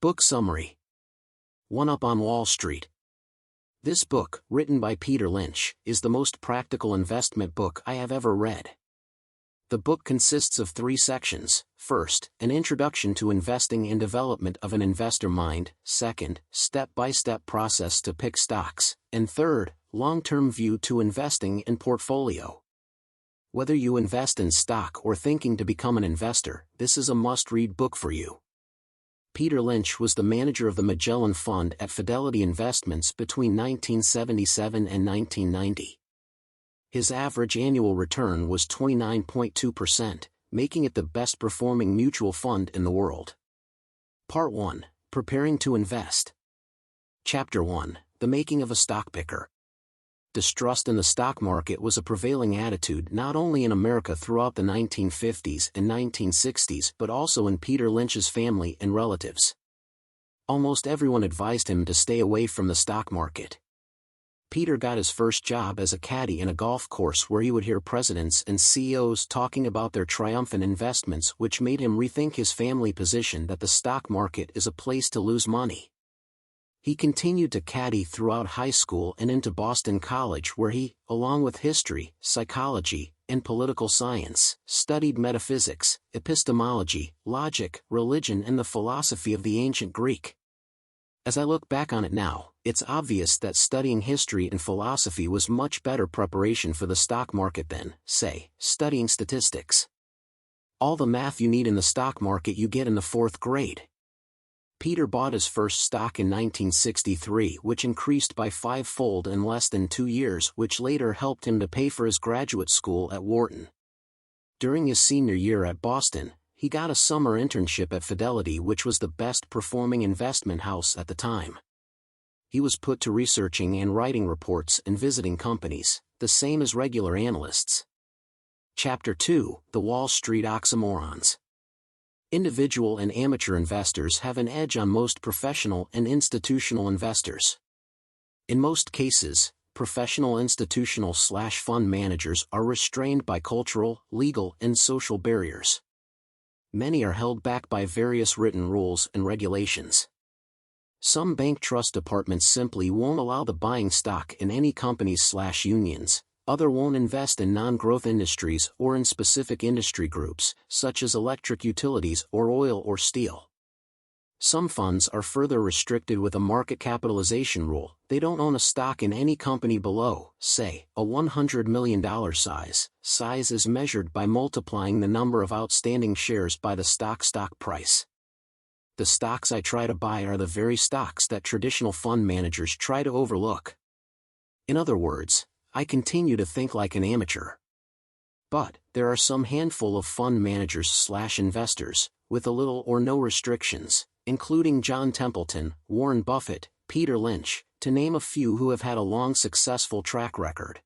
Book Summary. One Up on Wall Street. This book, written by Peter Lynch, is the most practical investment book I have ever read. The book consists of 3 sections. First, an introduction to investing and development of an investor mind. Second, step-by-step process to pick stocks. And third, long-term view to investing and portfolio. Whether you invest in stock or thinking to become an investor, this is a must-read book for you. Peter Lynch was the manager of the Magellan Fund at Fidelity Investments between 1977 and 1990. His average annual return was 29.2%, making it the best-performing mutual fund in the world. Part 1. Preparing to Invest. Chapter 1. The Making of a Stock Picker. Distrust in the stock market was a prevailing attitude not only in America throughout the 1950s and 1960s but also in Peter Lynch's family and relatives. Almost everyone advised him to stay away from the stock market. Peter got his first job as a caddy in a golf course where he would hear presidents and CEOs talking about their triumphant investments, which made him rethink his family position that the stock market is a place to lose money. He continued to caddy throughout high school and into Boston College, where he, along with history, psychology, and political science, studied metaphysics, epistemology, logic, religion, and the philosophy of the ancient Greek. As I look back on it now, it's obvious that studying history and philosophy was much better preparation for the stock market than, say, studying statistics. All the math you need in the stock market you get in the 4th grade. Peter bought his first stock in 1963, which increased by 5-fold in less than 2 years, which later helped him to pay for his graduate school at Wharton. During his senior year at Boston, he got a summer internship at Fidelity, which was the best-performing investment house at the time. He was put to researching and writing reports and visiting companies, the same as regular analysts. Chapter 2. The Wall Street Oxymorons. Individual and amateur investors have an edge on most professional and institutional investors. In most cases, professional institutional/fund managers are restrained by cultural, legal, and social barriers. Many are held back by various written rules and regulations. Some bank trust departments simply won't allow the buying stock in any companies/unions. Others won't invest in non-growth industries or in specific industry groups, such as electric utilities or oil or steel. Some funds are further restricted with a market capitalization rule. They don't own a stock in any company below, say, a $100 million size. Size is measured by multiplying the number of outstanding shares by the stock price. The stocks I try to buy are the very stocks that traditional fund managers try to overlook. In other words, I continue to think like an amateur. But there are some handful of fund managers/investors, with a little or no restrictions, including John Templeton, Warren Buffett, Peter Lynch, to name a few, who have had a long successful track record.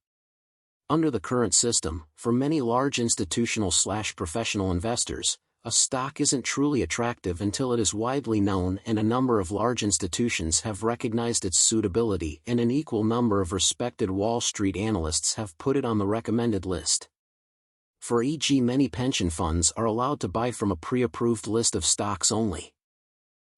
Under the current system, for many large institutional/professional investors, a stock isn't truly attractive until it is widely known, and a number of large institutions have recognized its suitability, and an equal number of respected Wall Street analysts have put it on the recommended list. For e.g., many pension funds are allowed to buy from a pre-approved list of stocks only.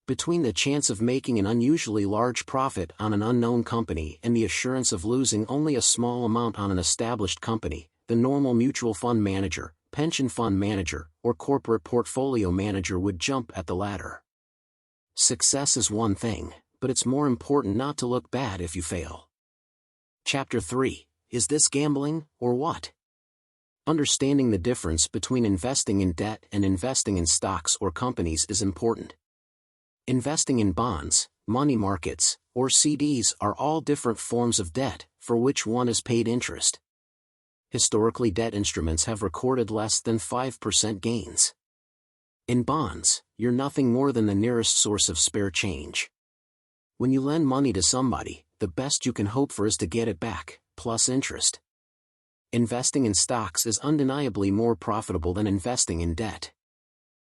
Between the chance of making an unusually large profit on an unknown company and the assurance of losing only a small amount on an established company, the normal mutual fund manager, pension fund manager, or corporate portfolio manager would jump at the latter. Success is one thing, but it's more important not to look bad if you fail. Chapter 3. Is this gambling, or what? Understanding the difference between investing in debt and investing in stocks or companies is important. Investing in bonds, money markets, or CDs are all different forms of debt, for which one is paid interest. Historically, debt instruments have recorded less than 5% gains. In bonds, you're nothing more than the nearest source of spare change. When you lend money to somebody, the best you can hope for is to get it back, plus interest. Investing in stocks is undeniably more profitable than investing in debt.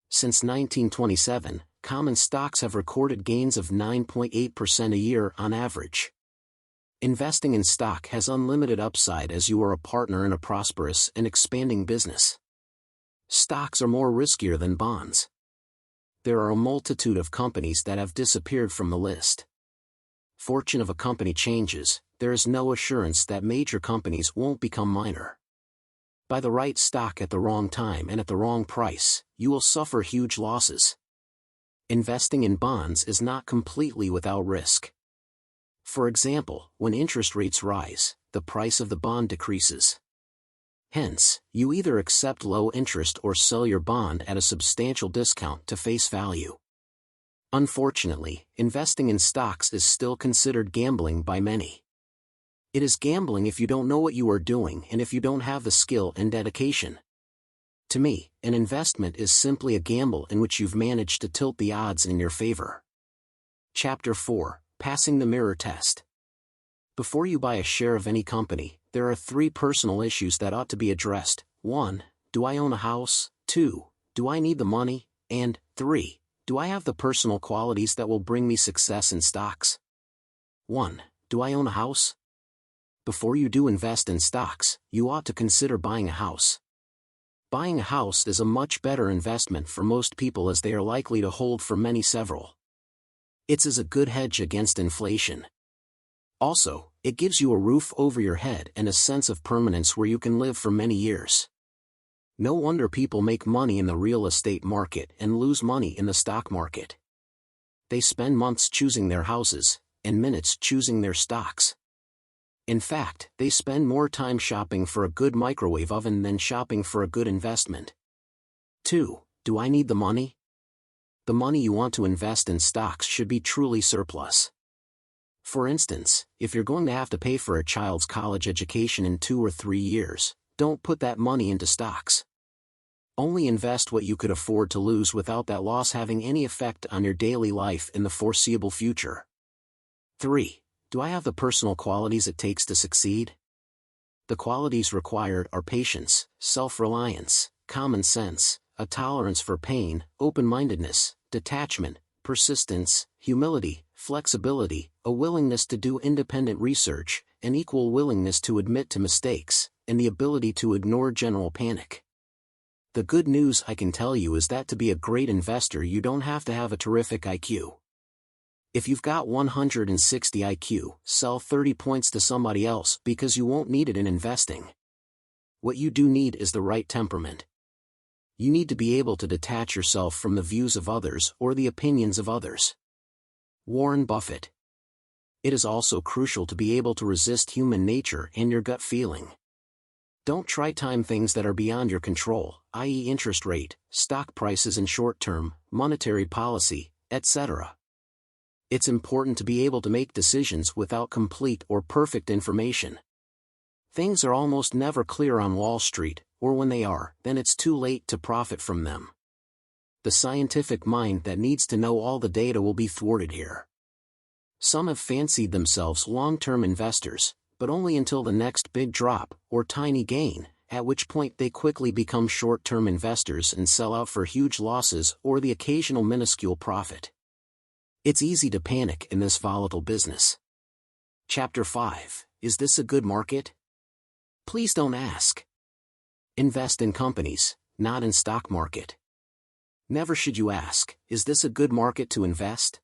Since 1927, common stocks have recorded gains of 9.8% a year on average. Investing in stock has unlimited upside as you are a partner in a prosperous and expanding business. Stocks are more riskier than bonds. There are a multitude of companies that have disappeared from the list. Fortune of a company changes, there is no assurance that major companies won't become minor. Buy the right stock at the wrong time and at the wrong price, you will suffer huge losses. Investing in bonds is not completely without risk. For example, when interest rates rise, the price of the bond decreases. Hence, you either accept low interest or sell your bond at a substantial discount to face value. Unfortunately, investing in stocks is still considered gambling by many. It is gambling if you don't know what you are doing and if you don't have the skill and dedication. To me, an investment is simply a gamble in which you've managed to tilt the odds in your favor. Chapter 4: Passing the Mirror Test. Before you buy a share of any company, there are 3 personal issues that ought to be addressed. 1. Do I own a house? 2. Do I need the money? And 3. Do I have the personal qualities that will bring me success in stocks? 1. Do I own a house? Before you do invest in stocks, you ought to consider buying a house. Buying a house is a much better investment for most people as they are likely to hold for many several. It's as a good hedge against inflation. Also, it gives you a roof over your head and a sense of permanence where you can live for many years. No wonder people make money in the real estate market and lose money in the stock market. They spend months choosing their houses, and minutes choosing their stocks. In fact, they spend more time shopping for a good microwave oven than shopping for a good investment. 2. Do I need the money? The money you want to invest in stocks should be truly surplus. For instance, if you're going to have to pay for a child's college education in 2 or 3 years, don't put that money into stocks. Only invest what you could afford to lose without that loss having any effect on your daily life in the foreseeable future. 3. Do I have the personal qualities it takes to succeed? The qualities required are patience, self-reliance, common sense, a tolerance for pain, open-mindedness, detachment, persistence, humility, flexibility, a willingness to do independent research, an equal willingness to admit to mistakes, and the ability to ignore general panic. The good news I can tell you is that to be a great investor you don't have to have a terrific IQ. If you've got 160 IQ, sell 30 points to somebody else because you won't need it in investing. What you do need is the right temperament. You need to be able to detach yourself from the views of others or the opinions of others. Warren Buffett. It is also crucial to be able to resist human nature and your gut feeling. Don't try time things that are beyond your control, i.e. interest rate, stock prices and short-term, monetary policy, etc. It's important to be able to make decisions without complete or perfect information. Things are almost never clear on Wall Street, or when they are, then it's too late to profit from them. The scientific mind that needs to know all the data will be thwarted here. Some have fancied themselves long-term investors, but only until the next big drop, or tiny gain, at which point they quickly become short-term investors and sell out for huge losses or the occasional minuscule profit. It's easy to panic in this volatile business. Chapter 5: Is this a good market? Please don't ask. Invest in companies, not in stock market. Never should you ask, is this a good market to invest?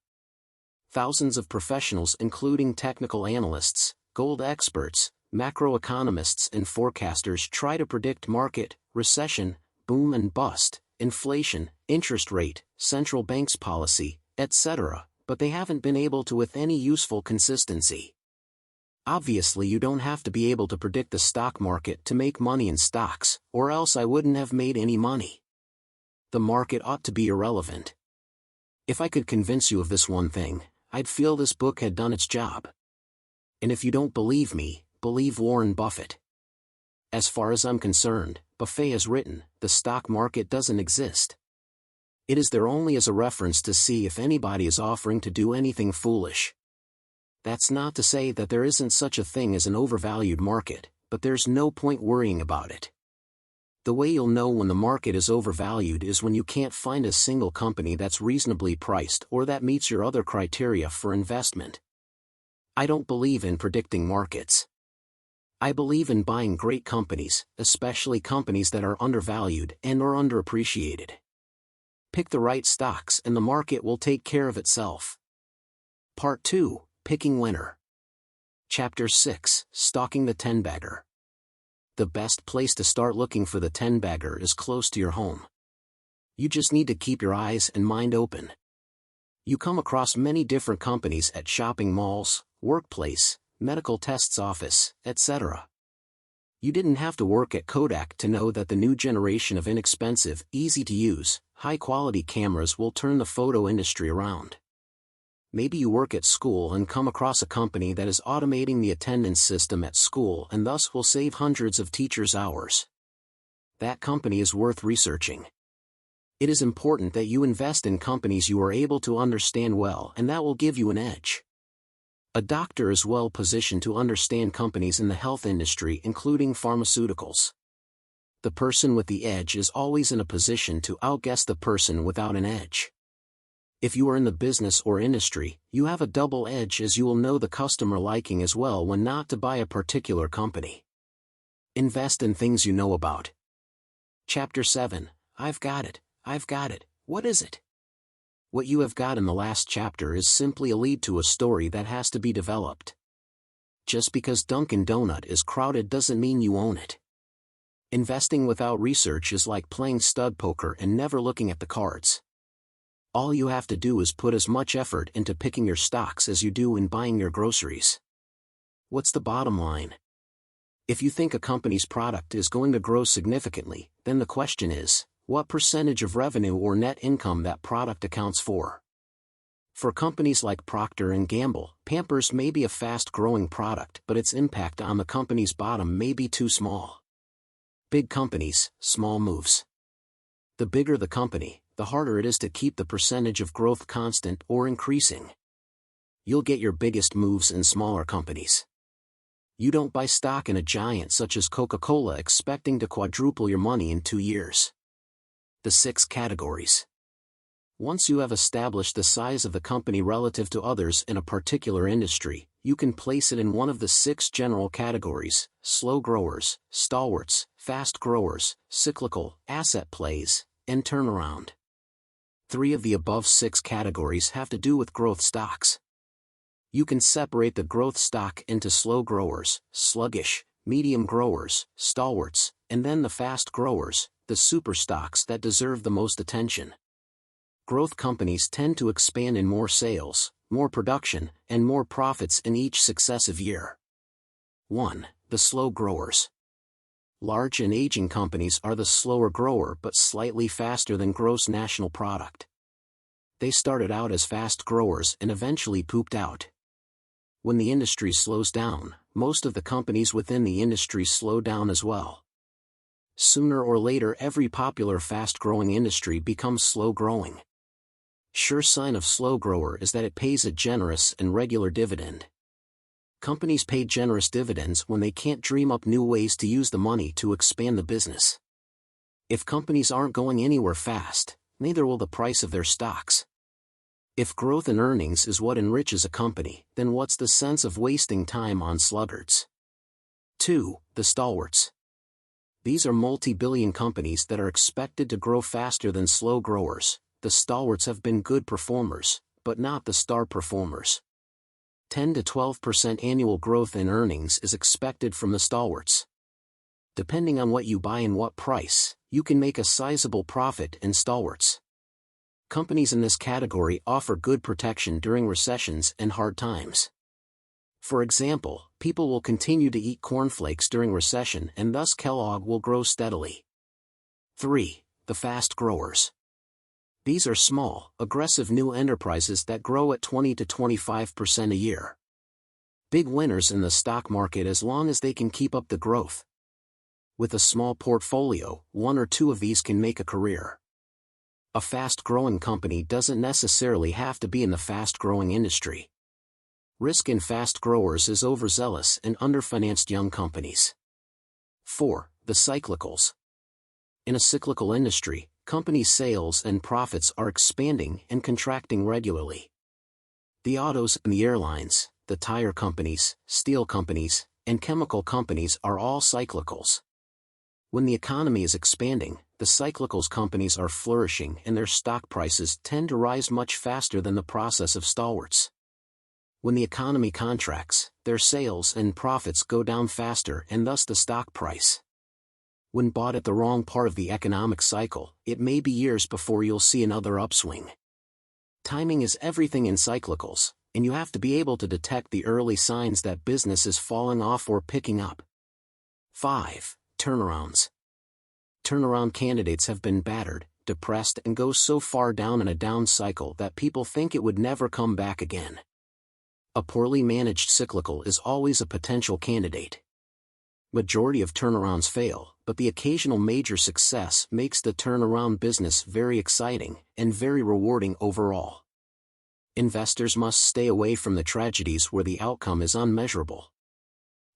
Thousands of professionals including technical analysts, gold experts, macroeconomists and forecasters try to predict market, recession, boom and bust, inflation, interest rate, central banks policy, etc., but they haven't been able to with any useful consistency. Obviously you don't have to be able to predict the stock market to make money in stocks, or else I wouldn't have made any money. The market ought to be irrelevant. If I could convince you of this one thing, I'd feel this book had done its job. And if you don't believe me, believe Warren Buffett. As far as I'm concerned, Buffett has written, the stock market doesn't exist. It is there only as a reference to see if anybody is offering to do anything foolish. That's not to say that there isn't such a thing as an overvalued market, but there's no point worrying about it. The way you'll know when the market is overvalued is when you can't find a single company that's reasonably priced or that meets your other criteria for investment. I don't believe in predicting markets. I believe in buying great companies, especially companies that are undervalued and or underappreciated. Pick the right stocks and the market will take care of itself. Part 2, Picking Winner. Chapter 6, Stalking the 10-bagger. The best place to start looking for the 10-bagger is close to your home. You just need to keep your eyes and mind open. You come across many different companies at shopping malls, workplace, medical tests office, etc. You didn't have to work at Kodak to know that the new generation of inexpensive, easy-to-use, high-quality cameras will turn the photo industry around. Maybe you work at school and come across a company that is automating the attendance system at school and thus will save hundreds of teachers' hours. That company is worth researching. It is important that you invest in companies you are able to understand well, and that will give you an edge. A doctor is well positioned to understand companies in the health industry, including pharmaceuticals. The person with the edge is always in a position to outguess the person without an edge. If you are in the business or industry, you have a double edge, as you will know the customer liking as well when not to buy a particular company. Invest in things you know about. Chapter 7, I've got it, what is it? What you have got in the last chapter is simply a lead to a story that has to be developed. Just because Dunkin' Donut is crowded doesn't mean you own it. Investing without research is like playing stud poker and never looking at the cards. All you have to do is put as much effort into picking your stocks as you do in buying your groceries. What's the bottom line? If you think a company's product is going to grow significantly, then the question is, what percentage of revenue or net income that product accounts for? For companies like Procter & Gamble, Pampers may be a fast-growing product, but its impact on the company's bottom may be too small. Big companies, small moves. The bigger the company, the harder it is to keep the percentage of growth constant or increasing. You'll get your biggest moves in smaller companies. You don't buy stock in a giant such as Coca-Cola expecting to quadruple your money in 2 years. The 6 categories. Once you have established the size of the company relative to others in a particular industry, you can place it in one of the 6 general categories: slow growers, stalwarts, fast growers, cyclical, asset plays, and turnaround. 3 of the above 6 categories have to do with growth stocks. You can separate the growth stock into slow growers, sluggish, medium growers, stalwarts, and then the fast growers, the super stocks that deserve the most attention. Growth companies tend to expand in more sales, more production, and more profits in each successive year. 1. The slow growers. Large and aging companies are the slower grower but slightly faster than gross national product. They started out as fast growers and eventually pooped out. When the industry slows down, most of the companies within the industry slow down as well. Sooner or later, every popular fast-growing industry becomes slow-growing. Sure sign of slow grower is that it pays a generous and regular dividend. Companies pay generous dividends when they can't dream up new ways to use the money to expand the business. If companies aren't going anywhere fast, neither will the price of their stocks. If growth in earnings is what enriches a company, then what's the sense of wasting time on sluggards? 2. The stalwarts. These are multi-billion companies that are expected to grow faster than slow growers. The stalwarts have been good performers, but not the star performers. 10 to 12% annual growth in earnings is expected from the stalwarts. Depending on what you buy and what price, you can make a sizable profit in stalwarts. Companies in this category offer good protection during recessions and hard times. For example, people will continue to eat cornflakes during recession and thus Kellogg will grow steadily. 3. The fast growers. These are small, aggressive new enterprises that grow at 20 to 25% a year. Big winners in the stock market as long as they can keep up the growth. With a small portfolio, 1 or 2 of these can make a career. A fast-growing company doesn't necessarily have to be in the fast-growing industry. Risk in fast growers is overzealous and underfinanced young companies. 4. The cyclicals. In a cyclical industry, company sales and profits are expanding and contracting regularly. The autos and the airlines, the tire companies, steel companies, and chemical companies are all cyclicals. When the economy is expanding, the cyclicals companies are flourishing and their stock prices tend to rise much faster than the process of stalwarts. When the economy contracts, their sales and profits go down faster and thus the stock price. When bought at the wrong part of the economic cycle, it may be years before you'll see another upswing. Timing is everything in cyclicals, and you have to be able to detect the early signs that business is falling off or picking up. 5. Turnarounds. Turnaround candidates have been battered, depressed and go so far down in a down cycle that people think it would never come back again. A poorly managed cyclical is always a potential candidate. Majority of turnarounds fail, but the occasional major success makes the turnaround business very exciting and very rewarding overall. Investors must stay away from the tragedies where the outcome is unmeasurable.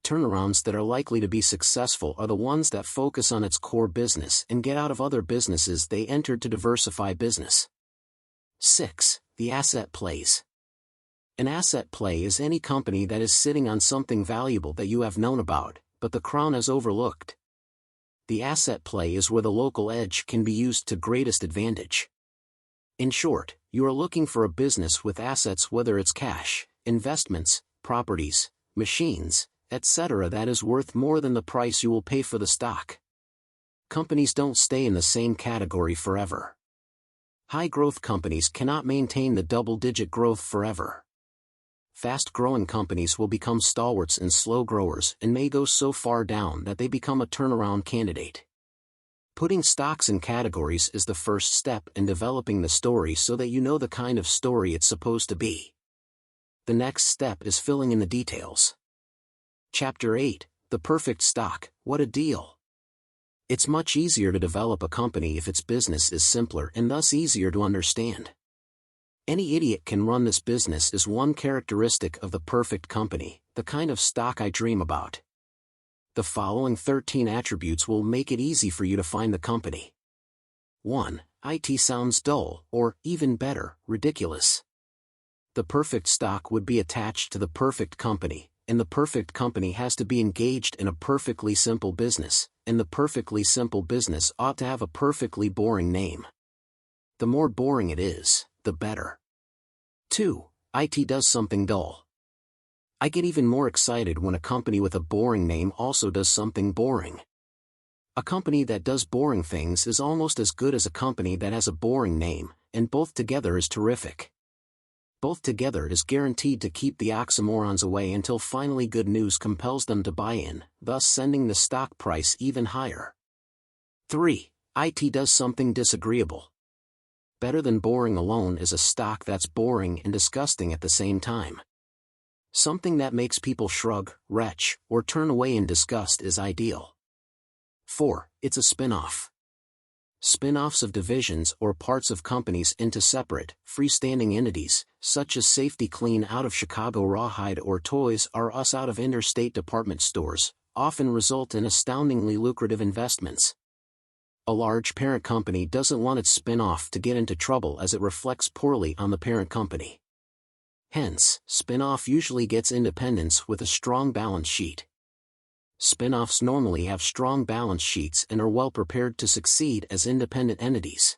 Turnarounds that are likely to be successful are the ones that focus on its core business and get out of other businesses they entered to diversify business. 6. The asset plays. An asset play is any company that is sitting on something valuable that you have known about, but the crown has overlooked. The asset play is where the local edge can be used to greatest advantage. In short, you are looking for a business with assets, whether it's cash, investments, properties, machines, etc., that is worth more than the price you will pay for the stock. Companies don't stay in the same category forever. High-growth companies cannot maintain the double-digit growth forever. Fast-growing companies will become stalwarts and slow growers and may go so far down that they become a turnaround candidate. Putting stocks in categories is the first step in developing the story so that you know the kind of story it's supposed to be. The next step is filling in the details. Chapter 8, The Perfect Stock, What a Deal! It's much easier to develop a company if its business is simpler and thus easier to understand. Any idiot can run this business is one characteristic of the perfect company, the kind of stock I dream about. The following 13 attributes will make it easy for you to find the company. 1. IT sounds dull, or, even better, ridiculous. The perfect stock would be attached to the perfect company, and the perfect company has to be engaged in a perfectly simple business, and the perfectly simple business ought to have a perfectly boring name. The more boring it is, the better. 2. IT does something dull. I get even more excited when a company with a boring name also does something boring. A company that does boring things is almost as good as a company that has a boring name, and both together is terrific. Both together is guaranteed to keep the oxymorons away until finally good news compels them to buy in, thus sending the stock price even higher. 3. IT does something disagreeable. Better than boring alone is a stock that's boring and disgusting at the same time. Something that makes people shrug, retch, or turn away in disgust is ideal. 4. It's a spin-off. Spin-offs of divisions or parts of companies into separate, freestanding entities, such as Safety Clean out of Chicago Rawhide or Toys R Us out of interstate department stores, often result in astoundingly lucrative investments. A large parent company doesn't want its spin-off to get into trouble as it reflects poorly on the parent company. Hence, spin-off usually gets independence with a strong balance sheet. Spin-offs normally have strong balance sheets and are well prepared to succeed as independent entities.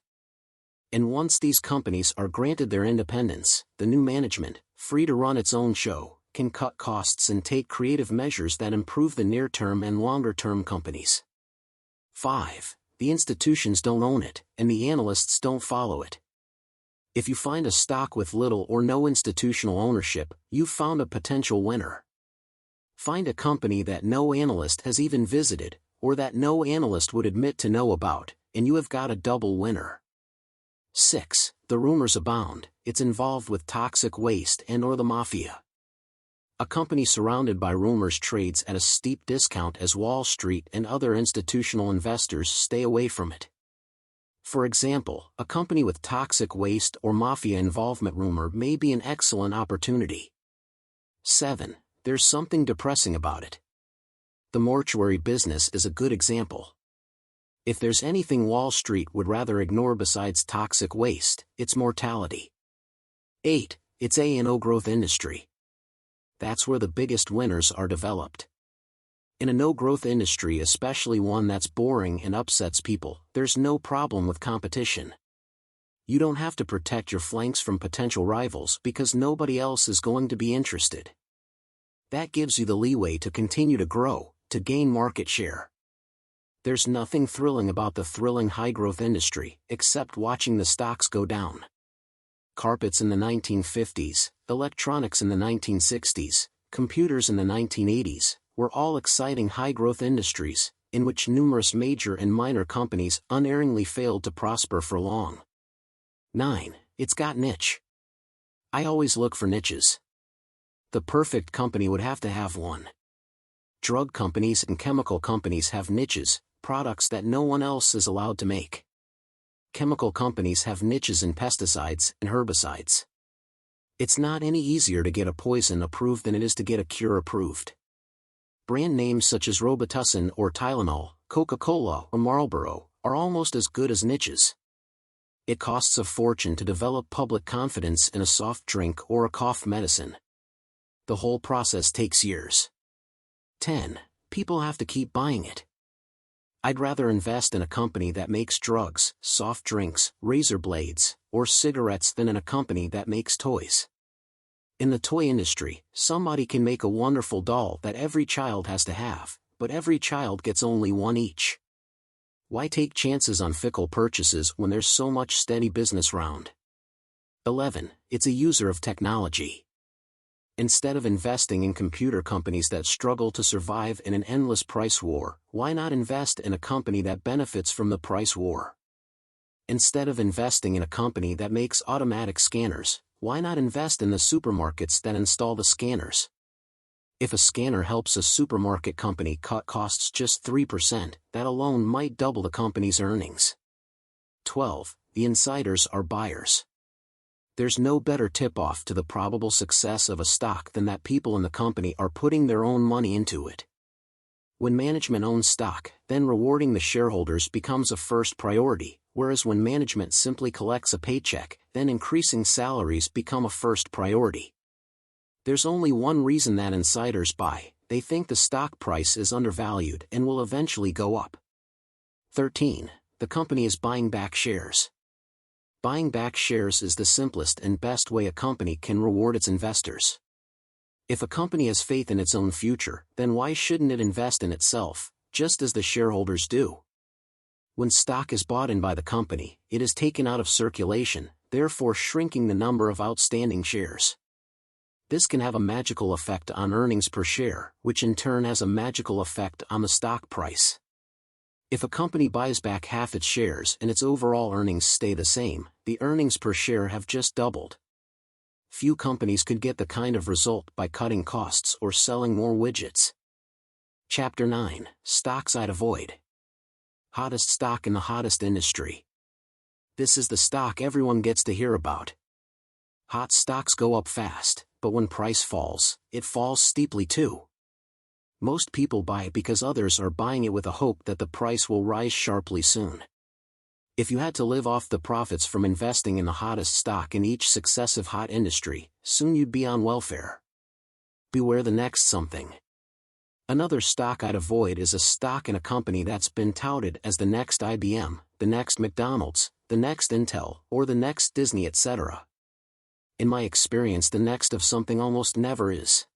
And once these companies are granted their independence, the new management, free to run its own show, can cut costs and take creative measures that improve the near-term and longer-term companies. 5. The institutions don't own it, and the analysts don't follow it. If you find a stock with little or no institutional ownership, you've found a potential winner. Find a company that no analyst has even visited, or that no analyst would admit to know about, and you have got a double winner. 6. The rumors abound, it's involved with toxic waste and/or the mafia. A company surrounded by rumors trades at a steep discount as Wall Street and other institutional investors stay away from it. For example, a company with toxic waste or mafia involvement rumor may be an excellent opportunity. 7. There's something depressing about it. The mortuary business is a good example. If there's anything Wall Street would rather ignore besides toxic waste, it's mortality. 8. It's A&O growth industry. That's where the biggest winners are developed. In a no-growth industry, especially one that's boring and upsets people, there's no problem with competition. You don't have to protect your flanks from potential rivals because nobody else is going to be interested. That gives you the leeway to continue to grow, to gain market share. There's nothing thrilling about the thrilling high-growth industry, except watching the stocks go down. Carpets in the 1950s, electronics in the 1960s, computers in the 1980s, were all exciting high-growth industries, in which numerous major and minor companies unerringly failed to prosper for long. 9. It's got niche. I always look for niches. The perfect company would have to have one. Drug companies and chemical companies have niches, products that no one else is allowed to make. Chemical companies have niches in pesticides and herbicides. It's not any easier to get a poison approved than it is to get a cure approved. Brand names such as Robitussin or Tylenol, Coca-Cola or Marlboro are almost as good as niches. It costs a fortune to develop public confidence in a soft drink or a cough medicine. The whole process takes years. 10. People have to keep buying it. I'd rather invest in a company that makes drugs, soft drinks, razor blades, or cigarettes than in a company that makes toys. In the toy industry, somebody can make a wonderful doll that every child has to have, but every child gets only one each. Why take chances on fickle purchases when there's so much steady business round? 11. It's a user of technology. Instead of investing in computer companies that struggle to survive in an endless price war, why not invest in a company that benefits from the price war? Instead of investing in a company that makes automatic scanners, why not invest in the supermarkets that install the scanners? If a scanner helps a supermarket company cut costs just 3%, that alone might double the company's earnings. 12. The insiders are buyers. There's no better tip-off to the probable success of a stock than that people in the company are putting their own money into it. When management owns stock, then rewarding the shareholders becomes a first priority, whereas when management simply collects a paycheck, then increasing salaries become a first priority. There's only one reason that insiders buy: they think the stock price is undervalued and will eventually go up. 13. The company is buying back shares. Buying back shares is the simplest and best way a company can reward its investors. If a company has faith in its own future, then why shouldn't it invest in itself, just as the shareholders do? When stock is bought in by the company, it is taken out of circulation, therefore shrinking the number of outstanding shares. This can have a magical effect on earnings per share, which in turn has a magical effect on the stock price. If a company buys back half its shares and its overall earnings stay the same, the earnings per share have just doubled. Few companies could get the kind of result by cutting costs or selling more widgets. Chapter 9. Stocks I'd avoid. Hottest stock in the hottest industry. This is the stock everyone gets to hear about. Hot stocks go up fast, but when price falls, it falls steeply too. Most people buy it because others are buying it with a hope that the price will rise sharply soon. If you had to live off the profits from investing in the hottest stock in each successive hot industry, soon you'd be on welfare. Beware the next something. Another stock I'd avoid is a stock in a company that's been touted as the next IBM, the next McDonald's, the next Intel, or the next Disney, etc. In my experience, the next of something almost never is.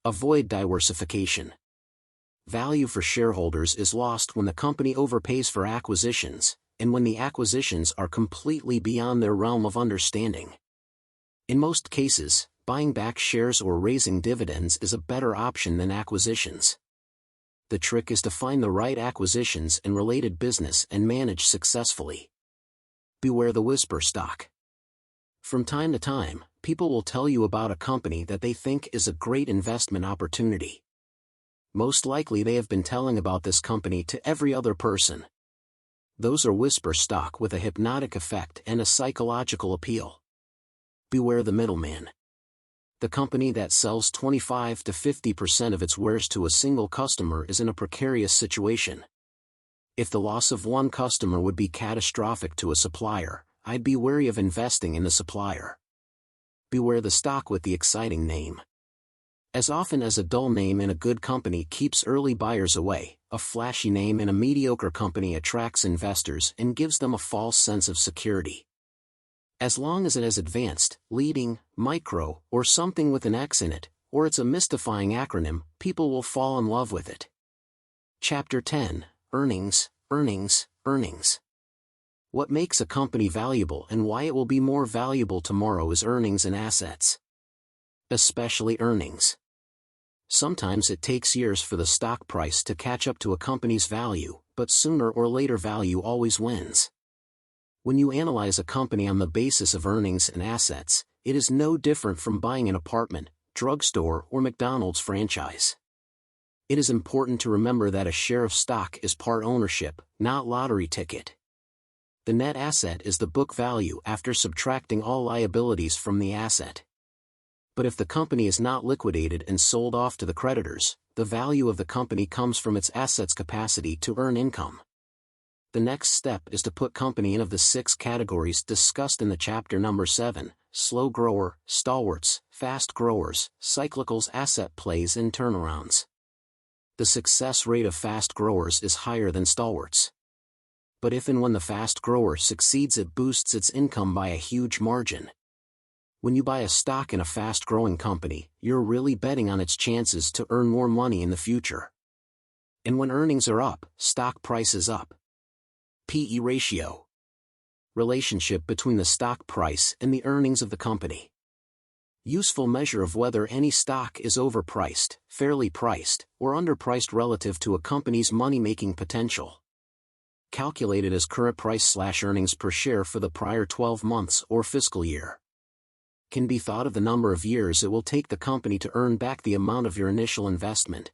Avoid diversification. Value for shareholders is lost when the company overpays for acquisitions, and when the acquisitions are completely beyond their realm of understanding. In most cases, buying back shares or raising dividends is a better option than acquisitions. The trick is to find the right acquisitions and related business and manage successfully. Beware the whisper stock. From time to time, people will tell you about a company that they think is a great investment opportunity. Most likely they have been telling about this company to every other person. Those are whisper stock with a hypnotic effect and a psychological appeal. Beware the middleman. The company that sells 25 to 50% of its wares to a single customer is in a precarious situation. If the loss of one customer would be catastrophic to a supplier, I'd be wary of investing in the supplier. Beware the stock with the exciting name. As often as a dull name in a good company keeps early buyers away, a flashy name in a mediocre company attracts investors and gives them a false sense of security. As long as it has advanced, leading, micro, or something with an X in it, or it's a mystifying acronym, people will fall in love with it. Chapter 10, Earnings, Earnings, Earnings. What makes a company valuable and why it will be more valuable tomorrow is earnings and assets. Especially earnings. Sometimes it takes years for the stock price to catch up to a company's value, but sooner or later value always wins. When you analyze a company on the basis of earnings and assets, it is no different from buying an apartment, drugstore, or McDonald's franchise. It is important to remember that a share of stock is part ownership, not lottery ticket. The net asset is the book value after subtracting all liabilities from the asset. But if the company is not liquidated and sold off to the creditors, the value of the company comes from its assets' capacity to earn income. The next step is to put company in of the 6 categories discussed in the chapter number 7, slow grower, stalwarts, fast growers, cyclicals, asset plays, and turnarounds. The success rate of fast growers is higher than stalwarts. But if and when the fast grower succeeds, it boosts its income by a huge margin. When you buy a stock in a fast-growing company, you're really betting on its chances to earn more money in the future. And when earnings are up, stock price is up. P/E ratio. Relationship between the stock price and the earnings of the company. Useful measure of whether any stock is overpriced, fairly priced, or underpriced relative to a company's money-making potential. Calculated as current price/earnings per share for the prior 12 months or fiscal year. Can be thought of the number of years it will take the company to earn back the amount of your initial investment.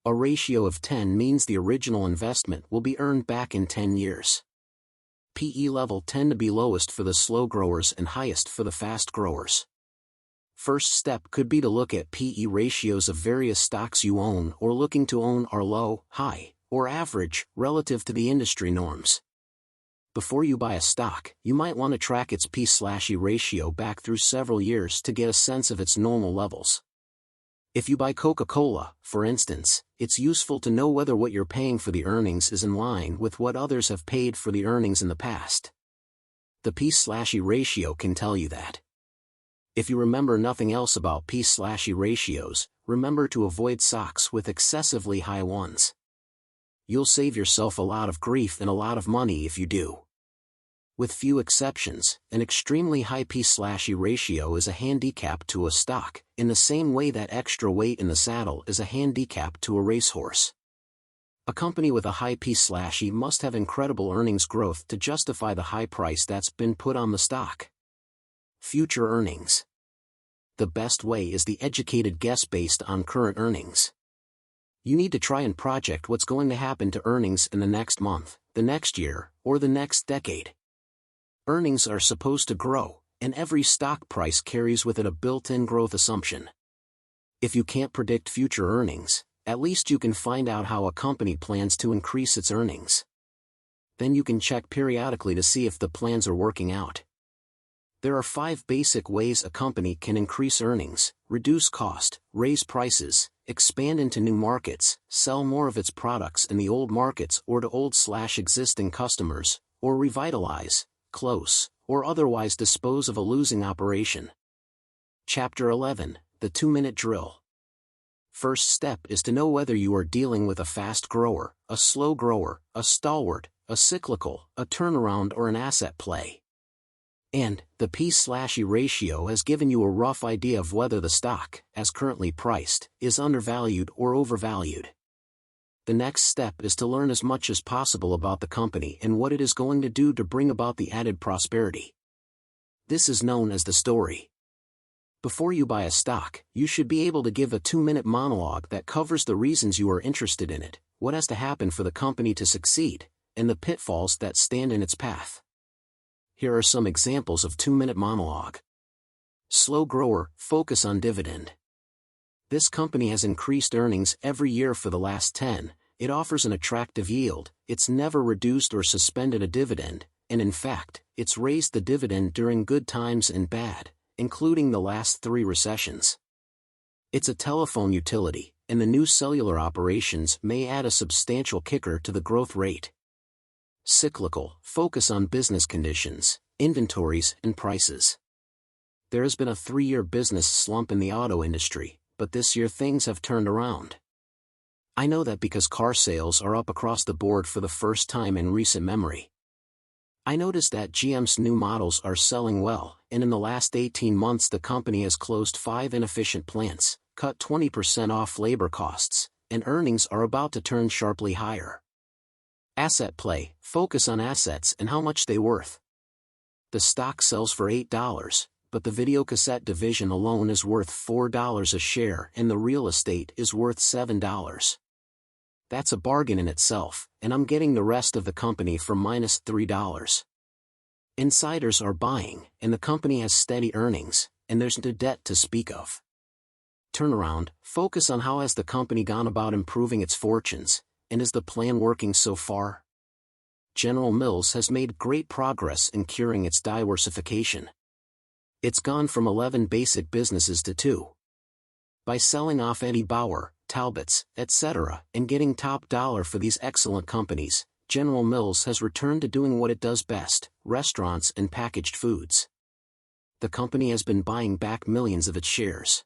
A ratio of 10 means the original investment will be earned back in 10 years. P/E level tend to be lowest for the slow growers and highest for the fast growers. First step could be to look at P/E ratios of various stocks you own or looking to own are low, high, or average, relative to the industry norms. Before you buy a stock, you might want to track its P/E ratio back through several years to get a sense of its normal levels. If you buy Coca-Cola, for instance, it's useful to know whether what you're paying for the earnings is in line with what others have paid for the earnings in the past. The P/E ratio can tell you that. If you remember nothing else about P/E ratios, remember to avoid stocks with excessively high ones. You'll save yourself a lot of grief and a lot of money if you do. With few exceptions, an extremely high P/E ratio is a handicap to a stock, in the same way that extra weight in the saddle is a handicap to a racehorse. A company with a high P/E must have incredible earnings growth to justify the high price that's been put on the stock. Future earnings. The best way is the educated guess based on current earnings. You need to try and project what's going to happen to earnings in the next month, the next year, or the next decade. Earnings are supposed to grow, and every stock price carries with it a built-in growth assumption. If you can't predict future earnings, at least you can find out how a company plans to increase its earnings. Then you can check periodically to see if the plans are working out. There are 5 basic ways a company can increase earnings: reduce cost, raise prices, expand into new markets, sell more of its products in the old markets or to old/existing customers, or revitalize, close, or otherwise dispose of a losing operation. Chapter 11, The 2-Minute Drill. First step is to know whether you are dealing with a fast grower, a slow grower, a stalwart, a cyclical, a turnaround, or an asset play. And the P/E ratio has given you a rough idea of whether the stock, as currently priced, is undervalued or overvalued. The next step is to learn as much as possible about the company and what it is going to do to bring about the added prosperity. This is known as the story. Before you buy a stock, you should be able to give a 2-minute monologue that covers the reasons you are interested in it, what has to happen for the company to succeed, and the pitfalls that stand in its path. Here are some examples of 2-minute monologue. Slow grower, focus on dividend. This company has increased earnings every year for the last 10, it offers an attractive yield, it's never reduced or suspended a dividend, and in fact, it's raised the dividend during good times and bad, including the last 3 recessions. It's a telephone utility, and the new cellular operations may add a substantial kicker to the growth rate. Cyclical, focus on business conditions, inventories, and prices. There has been a 3-year business slump in the auto industry, but this year things have turned around. I know that because car sales are up across the board for the first time in recent memory. I noticed that GM's new models are selling well, and in the last 18 months the company has closed 5 inefficient plants, cut 20% off labor costs, and earnings are about to turn sharply higher. Asset play, focus on assets and how much they're worth. The stock sells for $8, but the videocassette division alone is worth $4 a share and the real estate is worth $7. That's a bargain in itself, and I'm getting the rest of the company for -$3. Insiders are buying, and the company has steady earnings, and there's no debt to speak of. Turnaround, focus on how has the company gone about improving its fortunes, and is the plan working so far? General Mills has made great progress in curing its diversification. It's gone from 11 basic businesses to 2. By selling off Eddie Bauer, Talbots, etc., and getting top dollar for these excellent companies, General Mills has returned to doing what it does best, restaurants and packaged foods. The company has been buying back millions of its shares.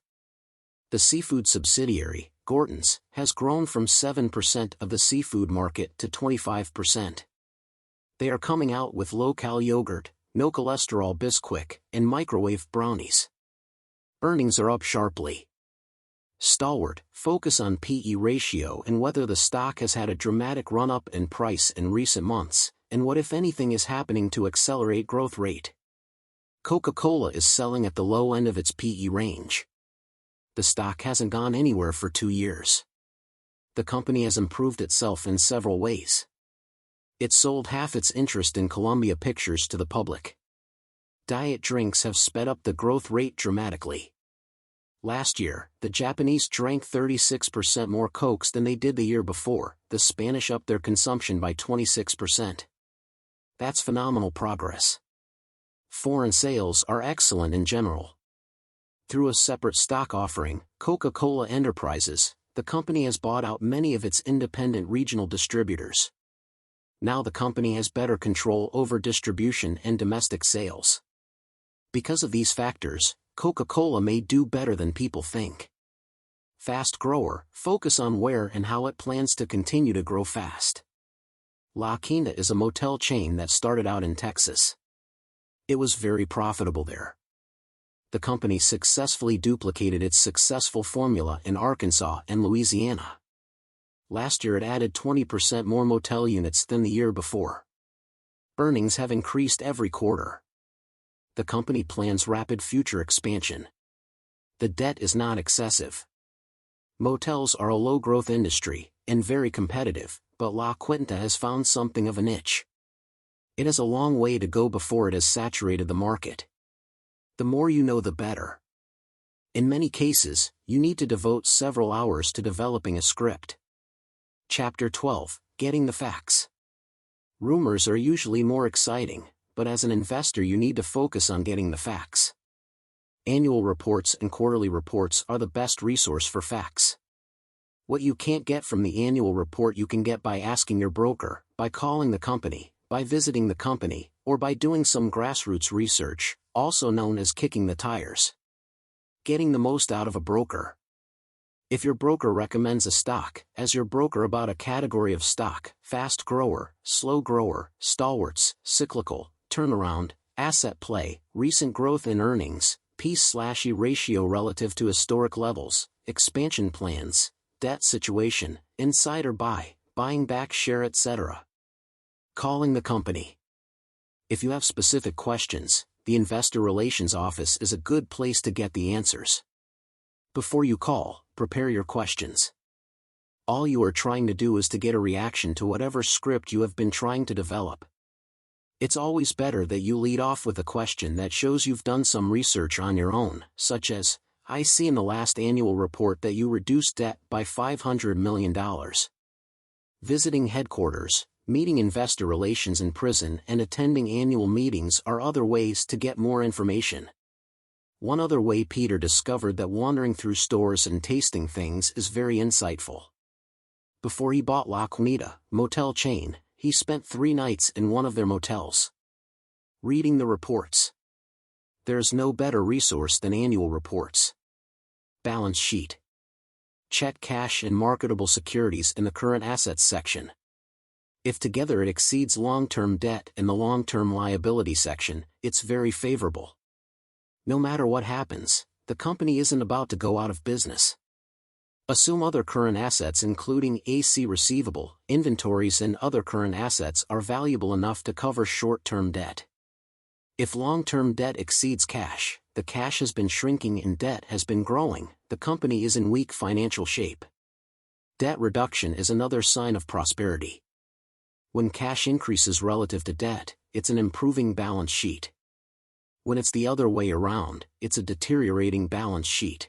The seafood subsidiary, Gorton's, has grown from 7% of the seafood market to 25%. They are coming out with low-cal yogurt, no-cholesterol Bisquick, and microwave brownies. Earnings are up sharply. Stalwart, focus on P/E ratio and whether the stock has had a dramatic run-up in price in recent months, and what if anything is happening to accelerate growth rate. Coca-Cola is selling at the low end of its P/E range. The stock hasn't gone anywhere for 2 years. The company has improved itself in several ways. It sold half its interest in Columbia Pictures to the public. Diet drinks have sped up the growth rate dramatically. Last year, the Japanese drank 36% more Cokes than they did the year before, the Spanish upped their consumption by 26%. That's phenomenal progress. Foreign sales are excellent in general. Through a separate stock offering, Coca-Cola Enterprises, the company has bought out many of its independent regional distributors. Now the company has better control over distribution and domestic sales. Because of these factors, Coca-Cola may do better than people think. Fast grower, focus on where and how it plans to continue to grow fast. La Quinta is a motel chain that started out in Texas. It was very profitable there. The company successfully duplicated its successful formula in Arkansas and Louisiana. Last year it added 20% more motel units than the year before. Earnings have increased every quarter. The company plans rapid future expansion. The debt is not excessive. Motels are a low-growth industry, and very competitive, but La Quinta has found something of a niche. It has a long way to go before it has saturated the market. The more you know the better. In many cases, you need to devote several hours to developing a script. Chapter 12, Getting the Facts. Rumors are usually more exciting, but as an investor you need to focus on getting the facts. Annual reports and quarterly reports are the best resource for facts. What you can't get from the annual report you can get by asking your broker, by calling the company, by visiting the company, or by doing some grassroots research, also known as kicking the tires. Getting the most out of a broker. If your broker recommends a stock, as your broker about a category of stock, fast grower, slow grower, stalwarts, cyclical, turnaround, asset play, recent growth in earnings, P/E ratio relative to historic levels, expansion plans, debt situation, insider buy, buying back share etc. Calling the company. If you have specific questions, the Investor Relations Office is a good place to get the answers. Before you call, prepare your questions. All you are trying to do is to get a reaction to whatever script you have been trying to develop. It's always better that you lead off with a question that shows you've done some research on your own, such as, I see in the last annual report that you reduced debt by $500 million. Visiting headquarters, meeting investor relations in prison and attending annual meetings are other ways to get more information. One other way Peter discovered that wandering through stores and tasting things is very insightful. Before he bought La Quinta motel chain, he spent 3 nights in one of their motels, reading the reports. There's no better resource than annual reports. Balance sheet. Check cash and marketable securities in the current assets section. If together it exceeds long-term debt in the long-term liability section, it's very favorable. No matter what happens, the company isn't about to go out of business. Assume other current assets including AC receivable, inventories and other current assets are valuable enough to cover short-term debt. If long-term debt exceeds cash, the cash has been shrinking and debt has been growing, the company is in weak financial shape. Debt reduction is another sign of prosperity. When cash increases relative to debt, it's an improving balance sheet. When it's the other way around, it's a deteriorating balance sheet.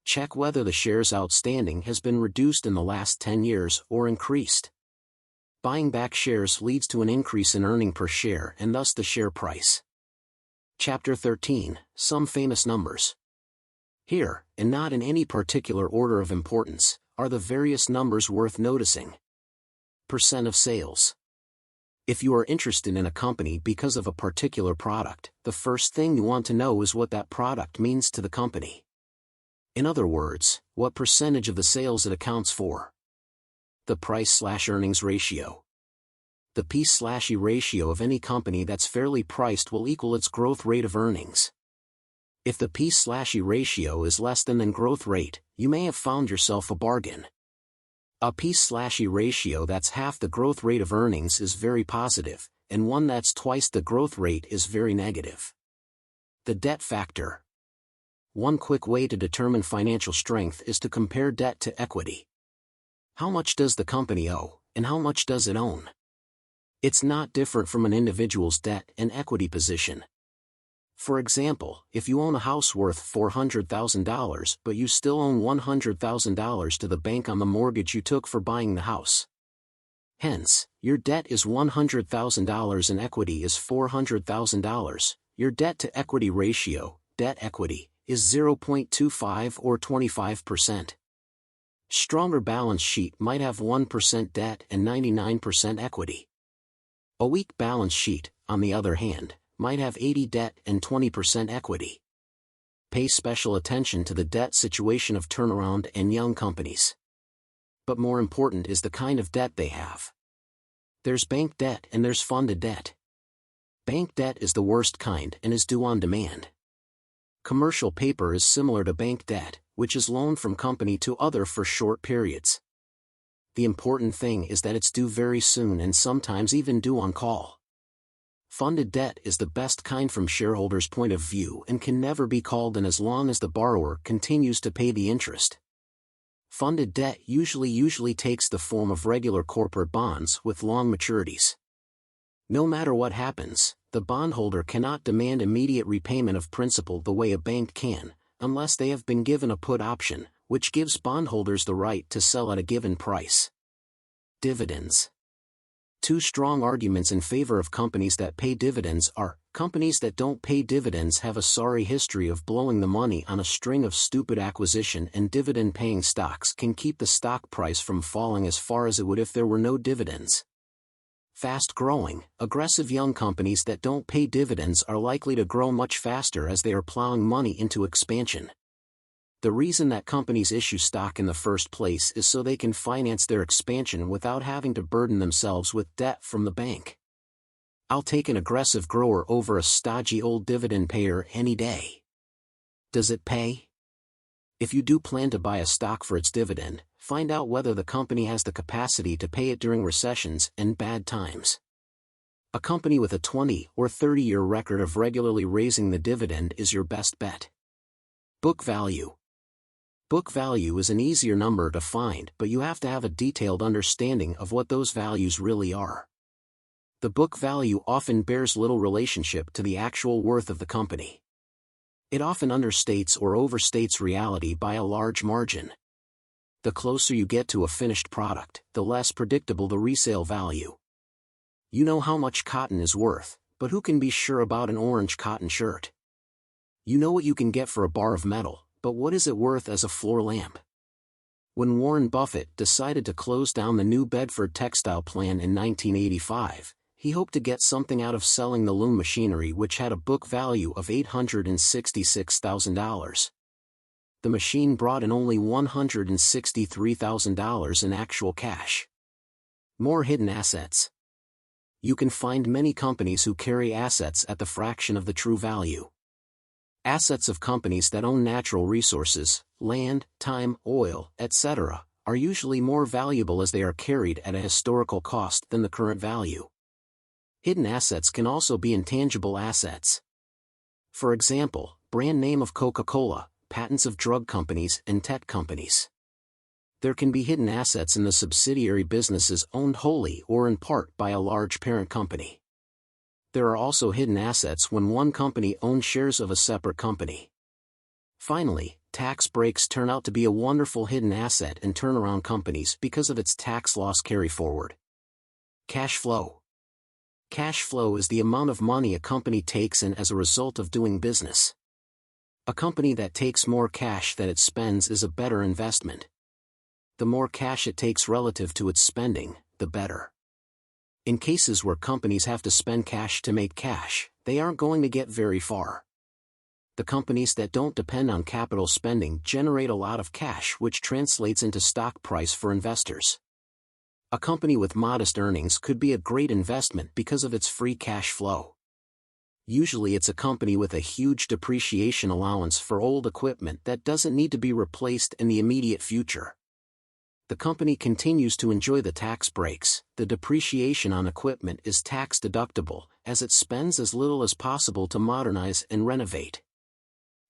Check whether the shares outstanding has been reduced in the last 10 years or increased. Buying back shares leads to an increase in earning per share and thus the share price. Chapter 13, Some Famous Numbers. Here, and not in any particular order of importance, are the various numbers worth noticing. Percent of sales. If you are interested in a company because of a particular product, the first thing you want to know is what that product means to the company. In other words, what percentage of the sales it accounts for. The price/earnings ratio. The P/E ratio of any company that's fairly priced will equal its growth rate of earnings. If the P/E ratio is less than growth rate, you may have found yourself a bargain. A P/E ratio that's half the growth rate of earnings is very positive, and one that's twice the growth rate is very negative. The debt factor. One quick way to determine financial strength is to compare debt to equity. How much does the company owe, and how much does it own? It's not different from an individual's debt and equity position. For example, if you own a house worth $400,000 but you still own $100,000 to the bank on the mortgage you took for buying the house. Hence, your debt is $100,000 and equity is $400,000, your debt-to-equity ratio, debt-equity, is 0.25 or 25%. Stronger balance sheet might have 1% debt and 99% equity. A weak balance sheet, on the other hand, might have 80% debt and 20% equity. Pay special attention to the debt situation of turnaround and young companies. But more important is the kind of debt they have. There's bank debt and there's funded debt. Bank debt is the worst kind and is due on demand. Commercial paper is similar to bank debt, which is loaned from company to other for short periods. The important thing is that it's due very soon and sometimes even due on call. Funded debt is the best kind from shareholders' point of view and can never be called in as long as the borrower continues to pay the interest. Funded debt usually takes the form of regular corporate bonds with long maturities. No matter what happens, the bondholder cannot demand immediate repayment of principal the way a bank can, unless they have been given a put option, which gives bondholders the right to sell at a given price. Dividends. Two strong arguments in favor of companies that pay dividends are, companies that don't pay dividends have a sorry history of blowing the money on a string of stupid acquisition, and dividend-paying stocks can keep the stock price from falling as far as it would if there were no dividends. Fast-growing, aggressive young companies that don't pay dividends are likely to grow much faster as they are plowing money into expansion. The reason that companies issue stock in the first place is so they can finance their expansion without having to burden themselves with debt from the bank. I'll take an aggressive grower over a stodgy old dividend payer any day. Does it pay? If you do plan to buy a stock for its dividend, find out whether the company has the capacity to pay it during recessions and bad times. A company with a 20 or 30-year record of regularly raising the dividend is your best bet. Book value. Book value is an easier number to find, but you have to have a detailed understanding of what those values really are. The book value often bears little relationship to the actual worth of the company. It often understates or overstates reality by a large margin. The closer you get to a finished product, the less predictable the resale value. You know how much cotton is worth, but who can be sure about an orange cotton shirt? You know what you can get for a bar of metal, but what is it worth as a floor lamp? When Warren Buffett decided to close down the New Bedford textile plant in 1985, he hoped to get something out of selling the loom machinery, which had a book value of $866,000. The machine brought in only $163,000 in actual cash. More hidden assets. You can find many companies who carry assets at the fraction of the true value. Assets of companies that own natural resources, land, time, oil, etc., are usually more valuable as they are carried at a historical cost than the current value. Hidden assets can also be intangible assets. For example, brand name of Coca-Cola, patents of drug companies and tech companies. There can be hidden assets in the subsidiary businesses owned wholly or in part by a large parent company. There are also hidden assets when one company owns shares of a separate company. Finally, tax breaks turn out to be a wonderful hidden asset in turnaround companies because of its tax loss carryforward. Cash flow. Cash flow is the amount of money a company takes in as a result of doing business. A company that takes more cash than it spends is a better investment. The more cash it takes relative to its spending, the better. In cases where companies have to spend cash to make cash, they aren't going to get very far. The companies that don't depend on capital spending generate a lot of cash, which translates into stock price for investors. A company with modest earnings could be a great investment because of its free cash flow. Usually it's a company with a huge depreciation allowance for old equipment that doesn't need to be replaced in the immediate future. The company continues to enjoy the tax breaks. The depreciation on equipment is tax deductible, as it spends as little as possible to modernize and renovate.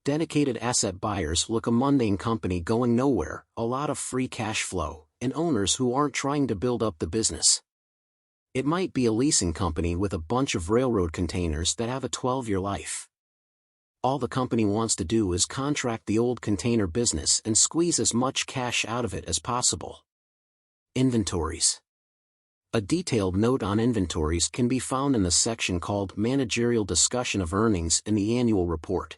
Dedicated asset buyers look a mundane company going nowhere, a lot of free cash flow, and owners who aren't trying to build up the business. It might be a leasing company with a bunch of railroad containers that have a 12-year life. All the company wants to do is contract the old container business and squeeze as much cash out of it as possible. Inventories. A detailed note on inventories can be found in the section called Managerial Discussion of Earnings in the annual report.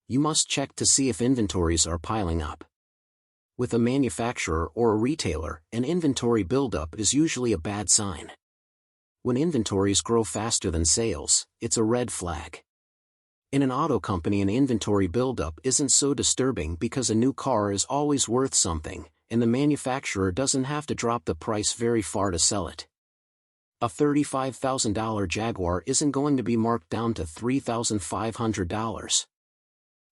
You must check to see if inventories are piling up. With a manufacturer or a retailer, an inventory buildup is usually a bad sign. When inventories grow faster than sales, it's a red flag. In an auto company, an inventory buildup isn't so disturbing because a new car is always worth something, and the manufacturer doesn't have to drop the price very far to sell it. A $35,000 Jaguar isn't going to be marked down to $3,500.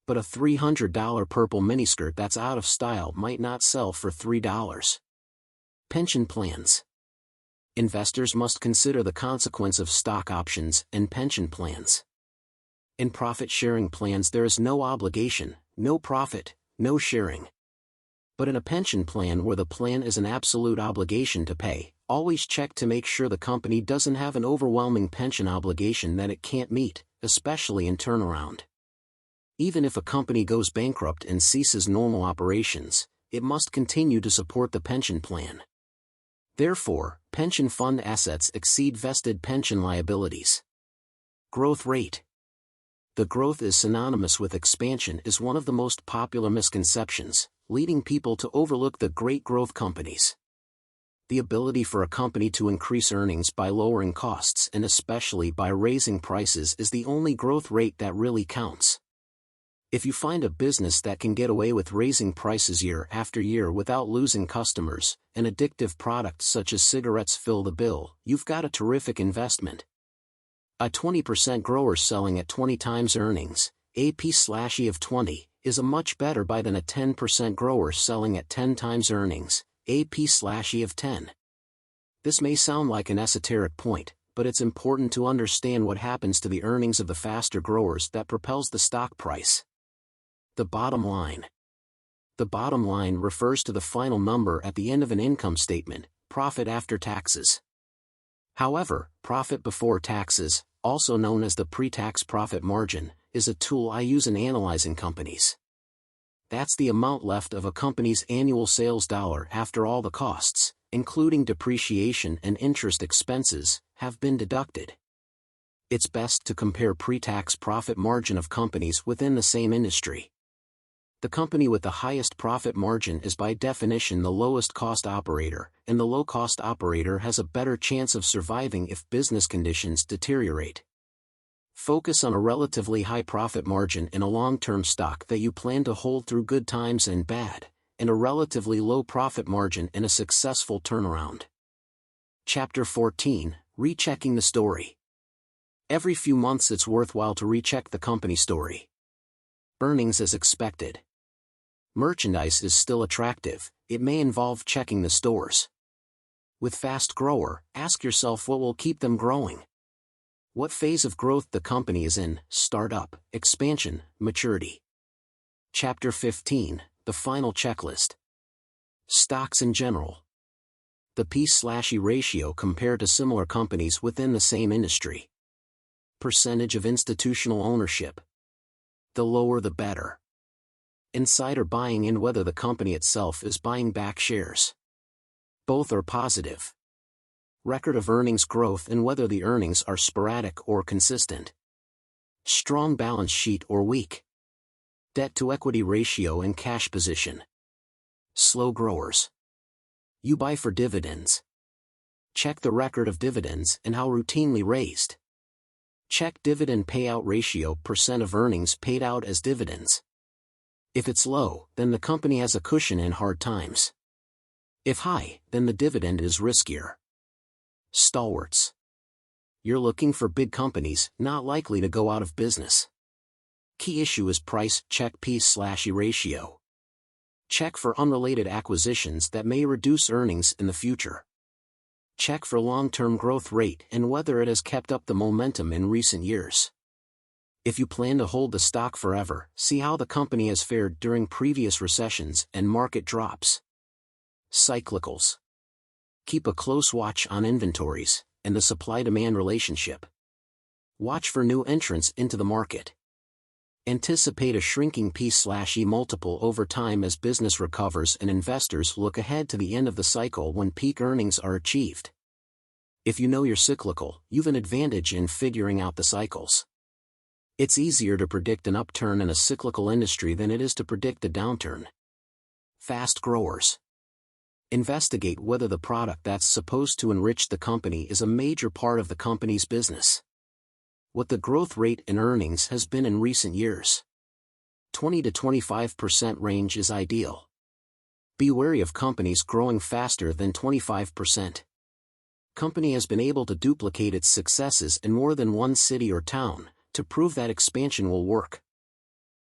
But a $300 purple miniskirt that's out of style might not sell for $3. Pension plans. Investors must consider the consequence of stock options and pension plans. In profit-sharing plans there is no obligation, no profit, no sharing. But in a pension plan where the plan is an absolute obligation to pay, always check to make sure the company doesn't have an overwhelming pension obligation that it can't meet, especially in turnaround. Even if a company goes bankrupt and ceases normal operations, it must continue to support the pension plan. Therefore, pension fund assets exceed vested pension liabilities. Growth rate. The growth is synonymous with expansion is one of the most popular misconceptions, leading people to overlook the great growth companies. The ability for a company to increase earnings by lowering costs and especially by raising prices is the only growth rate that really counts. If you find a business that can get away with raising prices year after year without losing customers, an addictive product such as cigarettes fill the bill, you've got a terrific investment. A 20% grower selling at 20 times earnings, AP/E of 20, is a much better buy than a 10% grower selling at 10 times earnings, AP/E of 10. This may sound like an esoteric point, but it's important to understand what happens to the earnings of the faster growers that propels the stock price. The bottom line. The bottom line refers to the final number at the end of an income statement, profit after taxes. However, profit before taxes, also known as the pre-tax profit margin, is a tool I use in analyzing companies. That's the amount left of a company's annual sales dollar after all the costs, including depreciation and interest expenses, have been deducted. It's best to compare pre-tax profit margin of companies within the same industry. The company with the highest profit margin is by definition the lowest cost operator, and the low-cost operator has a better chance of surviving if business conditions deteriorate. Focus on a relatively high profit margin in a long-term stock that you plan to hold through good times and bad, and a relatively low profit margin in a successful turnaround. Chapter 14, ReChecking the Story. Every few months it's worthwhile to recheck the company story. Earnings as expected. Merchandise is still attractive, it may involve checking the stores. With fast grower, ask yourself what will keep them growing. What phase of growth the company is in: startup, expansion, maturity. Chapter 15, the final checklist. Stocks in general. The P/E ratio compared to similar companies within the same industry. Percentage of institutional ownership. The lower the better. Insider buying and whether the company itself is buying back shares. Both are positive. Record of earnings growth and whether the earnings are sporadic or consistent. Strong balance sheet or weak. Debt-to-equity ratio and cash position. Slow growers. You buy for dividends. Check the record of dividends and how routinely raised. Check dividend payout ratio, % of earnings paid out as dividends. If it's low, then the company has a cushion in hard times. If high, then the dividend is riskier. Stalwarts. You're looking for big companies, not likely to go out of business. Key issue is price. Check P/E ratio. Check for unrelated acquisitions that may reduce earnings in the future. Check for long-term growth rate and whether it has kept up the momentum in recent years. If you plan to hold the stock forever, see how the company has fared during previous recessions and market drops. Cyclicals. Keep a close watch on inventories and the supply-demand relationship. Watch for new entrants into the market. Anticipate a shrinking P/E multiple over time as business recovers and investors look ahead to the end of the cycle when peak earnings are achieved. If you know you're cyclical, you've an advantage in figuring out the cycles. It's easier to predict an upturn in a cyclical industry than it is to predict a downturn. Fast growers. Investigate whether the product that's supposed to enrich the company is a major part of the company's business. What the growth rate in earnings has been in recent years. 20 to 25% range is ideal. Be wary of companies growing faster than 25%. Company has been able to duplicate its successes in more than one city or town to prove that expansion will work.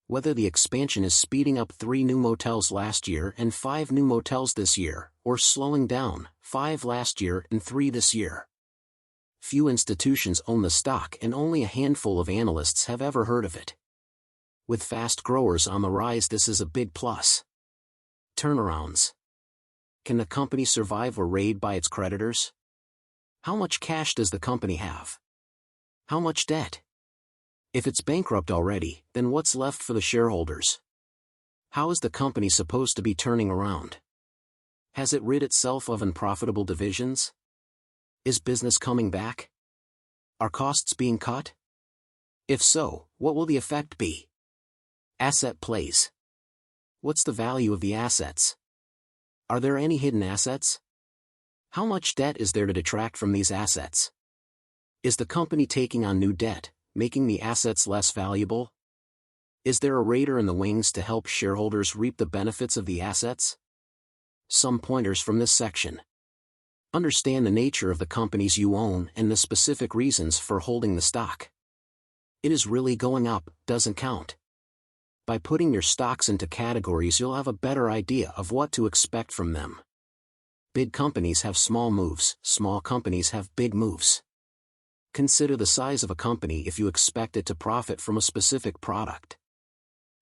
Whether the expansion is speeding up 3 new motels last year and 5 new motels this year, or slowing down, 5 last year and 3 this year. Few institutions own the stock and only a handful of analysts have ever heard of it. With fast growers on the rise, this is a big plus. Turnarounds. Can the company survive a raid by its creditors? How much cash does the company have? How much debt? If it's bankrupt already, then what's left for the shareholders? How is the company supposed to be turning around? Has it rid itself of unprofitable divisions? Is business coming back? Are costs being cut? If so, what will the effect be? Asset plays. What's the value of the assets? Are there any hidden assets? How much debt is there to detract from these assets? Is the company taking on new debt, making the assets less valuable? Is there a raider in the wings to help shareholders reap the benefits of the assets? Some pointers from this section. Understand the nature of the companies you own and the specific reasons for holding the stock. It is really going up, doesn't count. By putting your stocks into categories, you'll have a better idea of what to expect from them. Big companies have small moves, small companies have big moves. Consider the size of a company if you expect it to profit from a specific product.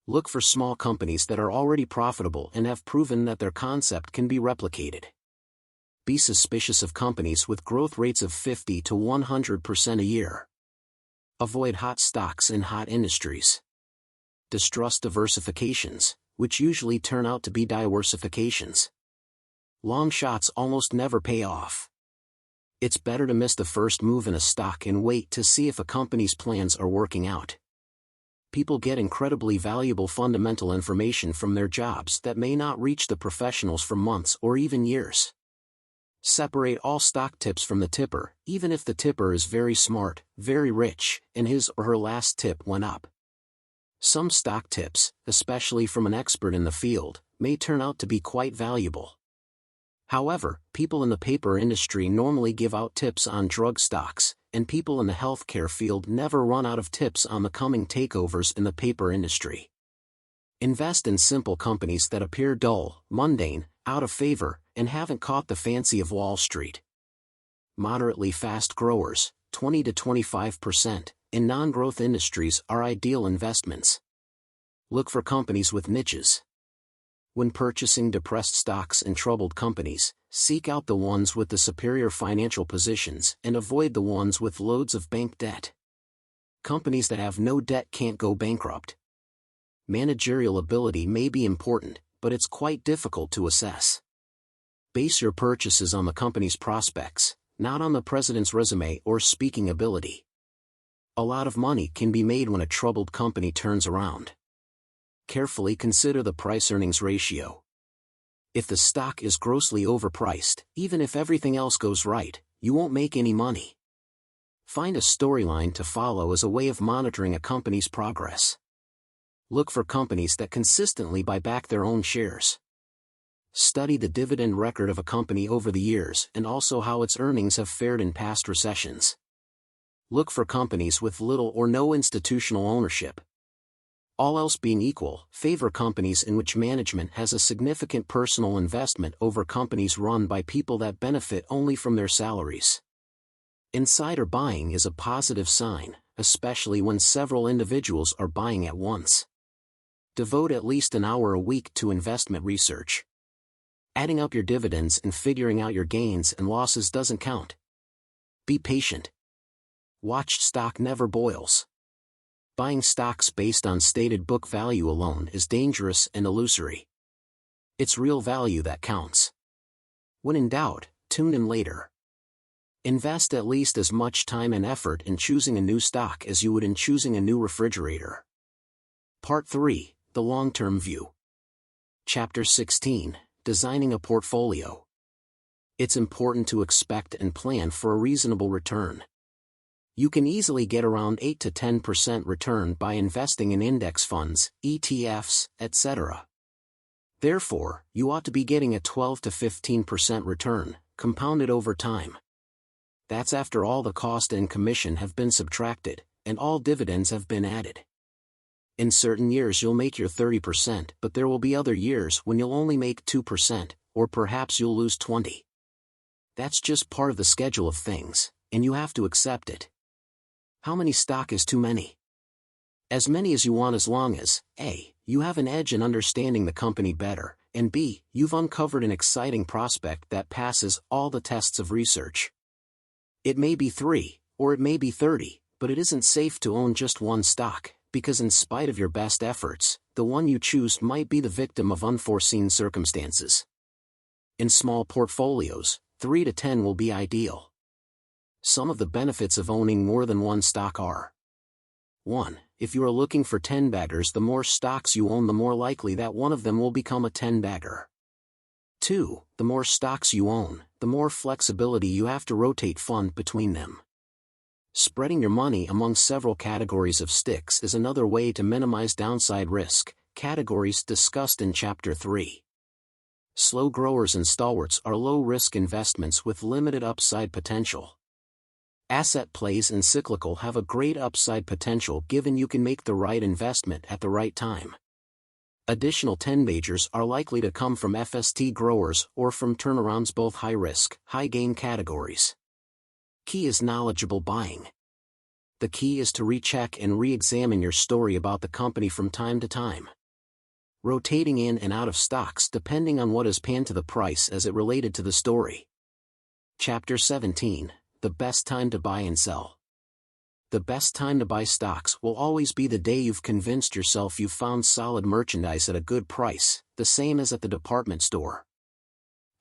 Look for small companies that are already profitable and have proven that their concept can be replicated. Be suspicious of companies with growth rates of 50 to 100% a year. Avoid hot stocks in hot industries. Distrust diversifications, which usually turn out to be diversifications. Long shots almost never pay off. It's better to miss the first move in a stock and wait to see if a company's plans are working out. People get incredibly valuable fundamental information from their jobs that may not reach the professionals for months or even years. Separate all stock tips from the tipper, even if the tipper is very smart, very rich, and his or her last tip went up. Some stock tips, especially from an expert in the field, may turn out to be quite valuable. However, people in the paper industry normally give out tips on drug stocks, and people in the healthcare field never run out of tips on the coming takeovers in the paper industry. Invest in simple companies that appear dull, mundane, out of favor, and haven't caught the fancy of Wall Street. Moderately fast growers, 20 to 25%, in non-growth industries are ideal investments. Look for companies with niches. When purchasing depressed stocks and troubled companies, seek out the ones with the superior financial positions and avoid the ones with loads of bank debt. Companies that have no debt can't go bankrupt. Managerial ability may be important, but it's quite difficult to assess. Base your purchases on the company's prospects, not on the president's resume or speaking ability. A lot of money can be made when a troubled company turns around. Carefully consider the price-earnings ratio. If the stock is grossly overpriced, even if everything else goes right, you won't make any money. Find a storyline to follow as a way of monitoring a company's progress. Look for companies that consistently buy back their own shares. Study the dividend record of a company over the years and also how its earnings have fared in past recessions. Look for companies with little or no institutional ownership. All else being equal, favor companies in which management has a significant personal investment over companies run by people that benefit only from their salaries. Insider buying is a positive sign, especially when several individuals are buying at once. Devote at least an hour a week to investment research. Adding up your dividends and figuring out your gains and losses doesn't count. Be patient. Watched stock never boils. Buying stocks based on stated book value alone is dangerous and illusory. It's real value that counts. When in doubt, tune in later. Invest at least as much time and effort in choosing a new stock as you would in choosing a new refrigerator. Part 3, The Long-Term View. Chapter 16, Designing a Portfolio. It's important to expect and plan for a reasonable return. You can easily get around 8 to 10% return by investing in index funds, ETFs, etc. Therefore, you ought to be getting a 12 to 15% return, compounded over time. That's after all the cost and commission have been subtracted, and all dividends have been added. In certain years you'll make your 30%, but there will be other years when you'll only make 2%, or perhaps you'll lose 20%. That's just part of the schedule of things, and you have to accept it. How many stock is too many? As many as you want as long as, A, you have an edge in understanding the company better, and B, you've uncovered an exciting prospect that passes all the tests of research. It may be 3, or it may be 30, but it isn't safe to own just one stock, because in spite of your best efforts, the one you choose might be the victim of unforeseen circumstances. In small portfolios, 3 to 10 will be ideal. Some of the benefits of owning more than one stock are: 1. If you are looking for 10-baggers, the more stocks you own, the more likely that one of them will become a 10-bagger. 2. The more stocks you own, the more flexibility you have to rotate fund between them. Spreading your money among several categories of sticks is another way to minimize downside risk, categories discussed in Chapter 3. Slow growers and stalwarts are low-risk investments with limited upside potential. Asset plays and cyclical have a great upside potential given you can make the right investment at the right time. Additional 10-bagers are likely to come from FST growers or from turnarounds, both high-risk, high-gain categories. Key is knowledgeable buying. The key is to recheck and re-examine your story about the company from time to time. Rotating in and out of stocks depending on what is panned to the price as it related to the story. Chapter 17, The Best Time to Buy and Sell. The best time to buy stocks will always be the day you've convinced yourself you've found solid merchandise at a good price, the same as at the department store.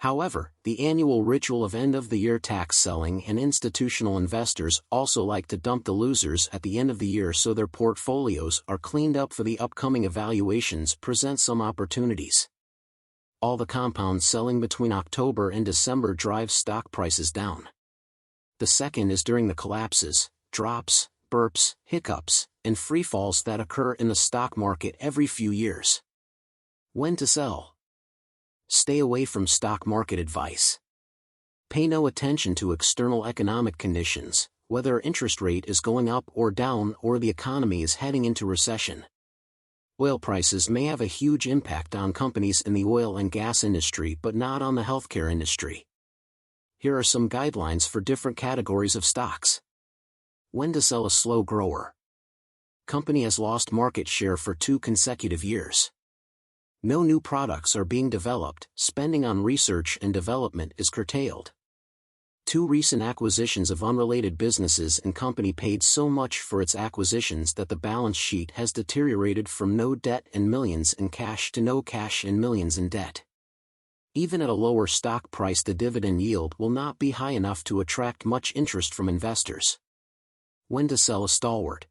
However, the annual ritual of end-of-the-year tax selling and institutional investors also like to dump the losers at the end of the year so their portfolios are cleaned up for the upcoming evaluations present some opportunities. All the compound selling between October and December drives stock prices down. The second is during the collapses, drops, burps, hiccups, and free falls that occur in the stock market every few years. When to sell? Stay away from stock market advice. Pay no attention to external economic conditions, whether interest rate is going up or down or the economy is heading into recession. Oil prices may have a huge impact on companies in the oil and gas industry but not on the healthcare industry. Here are some guidelines for different categories of stocks. When to sell a slow grower. Company has lost market share for 2 consecutive years. No new products are being developed, spending on research and development is curtailed. 2 recent acquisitions of unrelated businesses and company paid so much for its acquisitions that the balance sheet has deteriorated from no debt and millions in cash to no cash and millions in debt. Even at a lower stock price, the dividend yield will not be high enough to attract much interest from investors. When to sell a stalwart.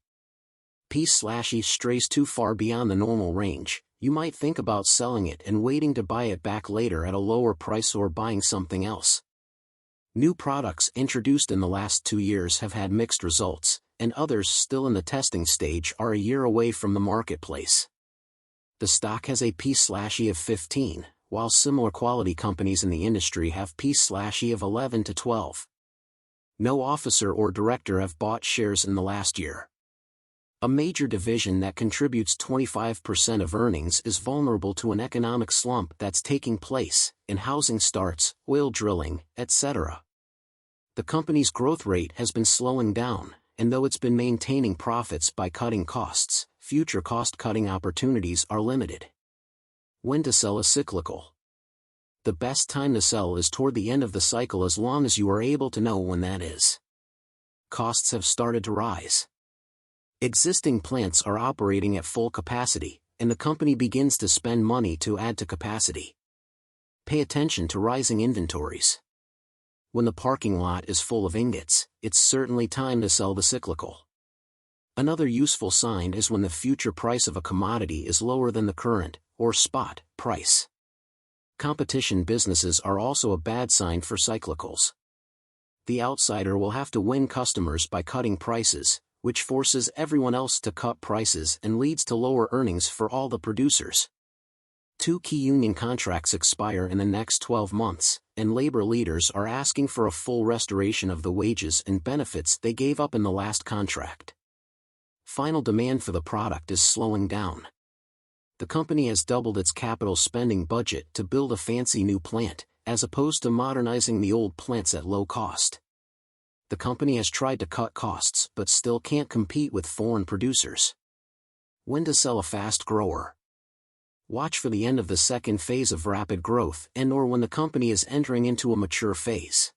P/E strays too far beyond the normal range. You might think about selling it and waiting to buy it back later at a lower price or buying something else. New products introduced in the last 2 years have had mixed results, and others still in the testing stage are a year away from the marketplace. The stock has a P/E of 15, while similar quality companies in the industry have P/E of 11 to 12. No officer or director have bought shares in the last year. A major division that contributes 25% of earnings is vulnerable to an economic slump that's taking place in housing starts, oil drilling, etc. The company's growth rate has been slowing down, and though it's been maintaining profits by cutting costs, future cost-cutting opportunities are limited. When to sell a cyclical. The best time to sell is toward the end of the cycle as long as you are able to know when that is. Costs have started to rise. Existing plants are operating at full capacity, and the company begins to spend money to add to capacity. Pay attention to rising inventories. When the parking lot is full of ingots, it's certainly time to sell the cyclical. Another useful sign is when the future price of a commodity is lower than the current, or spot, price. Competition businesses are also a bad sign for cyclicals. The outsider will have to win customers by cutting prices, which forces everyone else to cut prices and leads to lower earnings for all the producers. 2 key union contracts expire in the next 12 months, and labor leaders are asking for a full restoration of the wages and benefits they gave up in the last contract. Final demand for the product is slowing down. The company has doubled its capital spending budget to build a fancy new plant, as opposed to modernizing the old plants at low cost. The company has tried to cut costs but still can't compete with foreign producers. When to sell a fast grower. Watch for the end of the second phase of rapid growth and/or when the company is entering into a mature phase.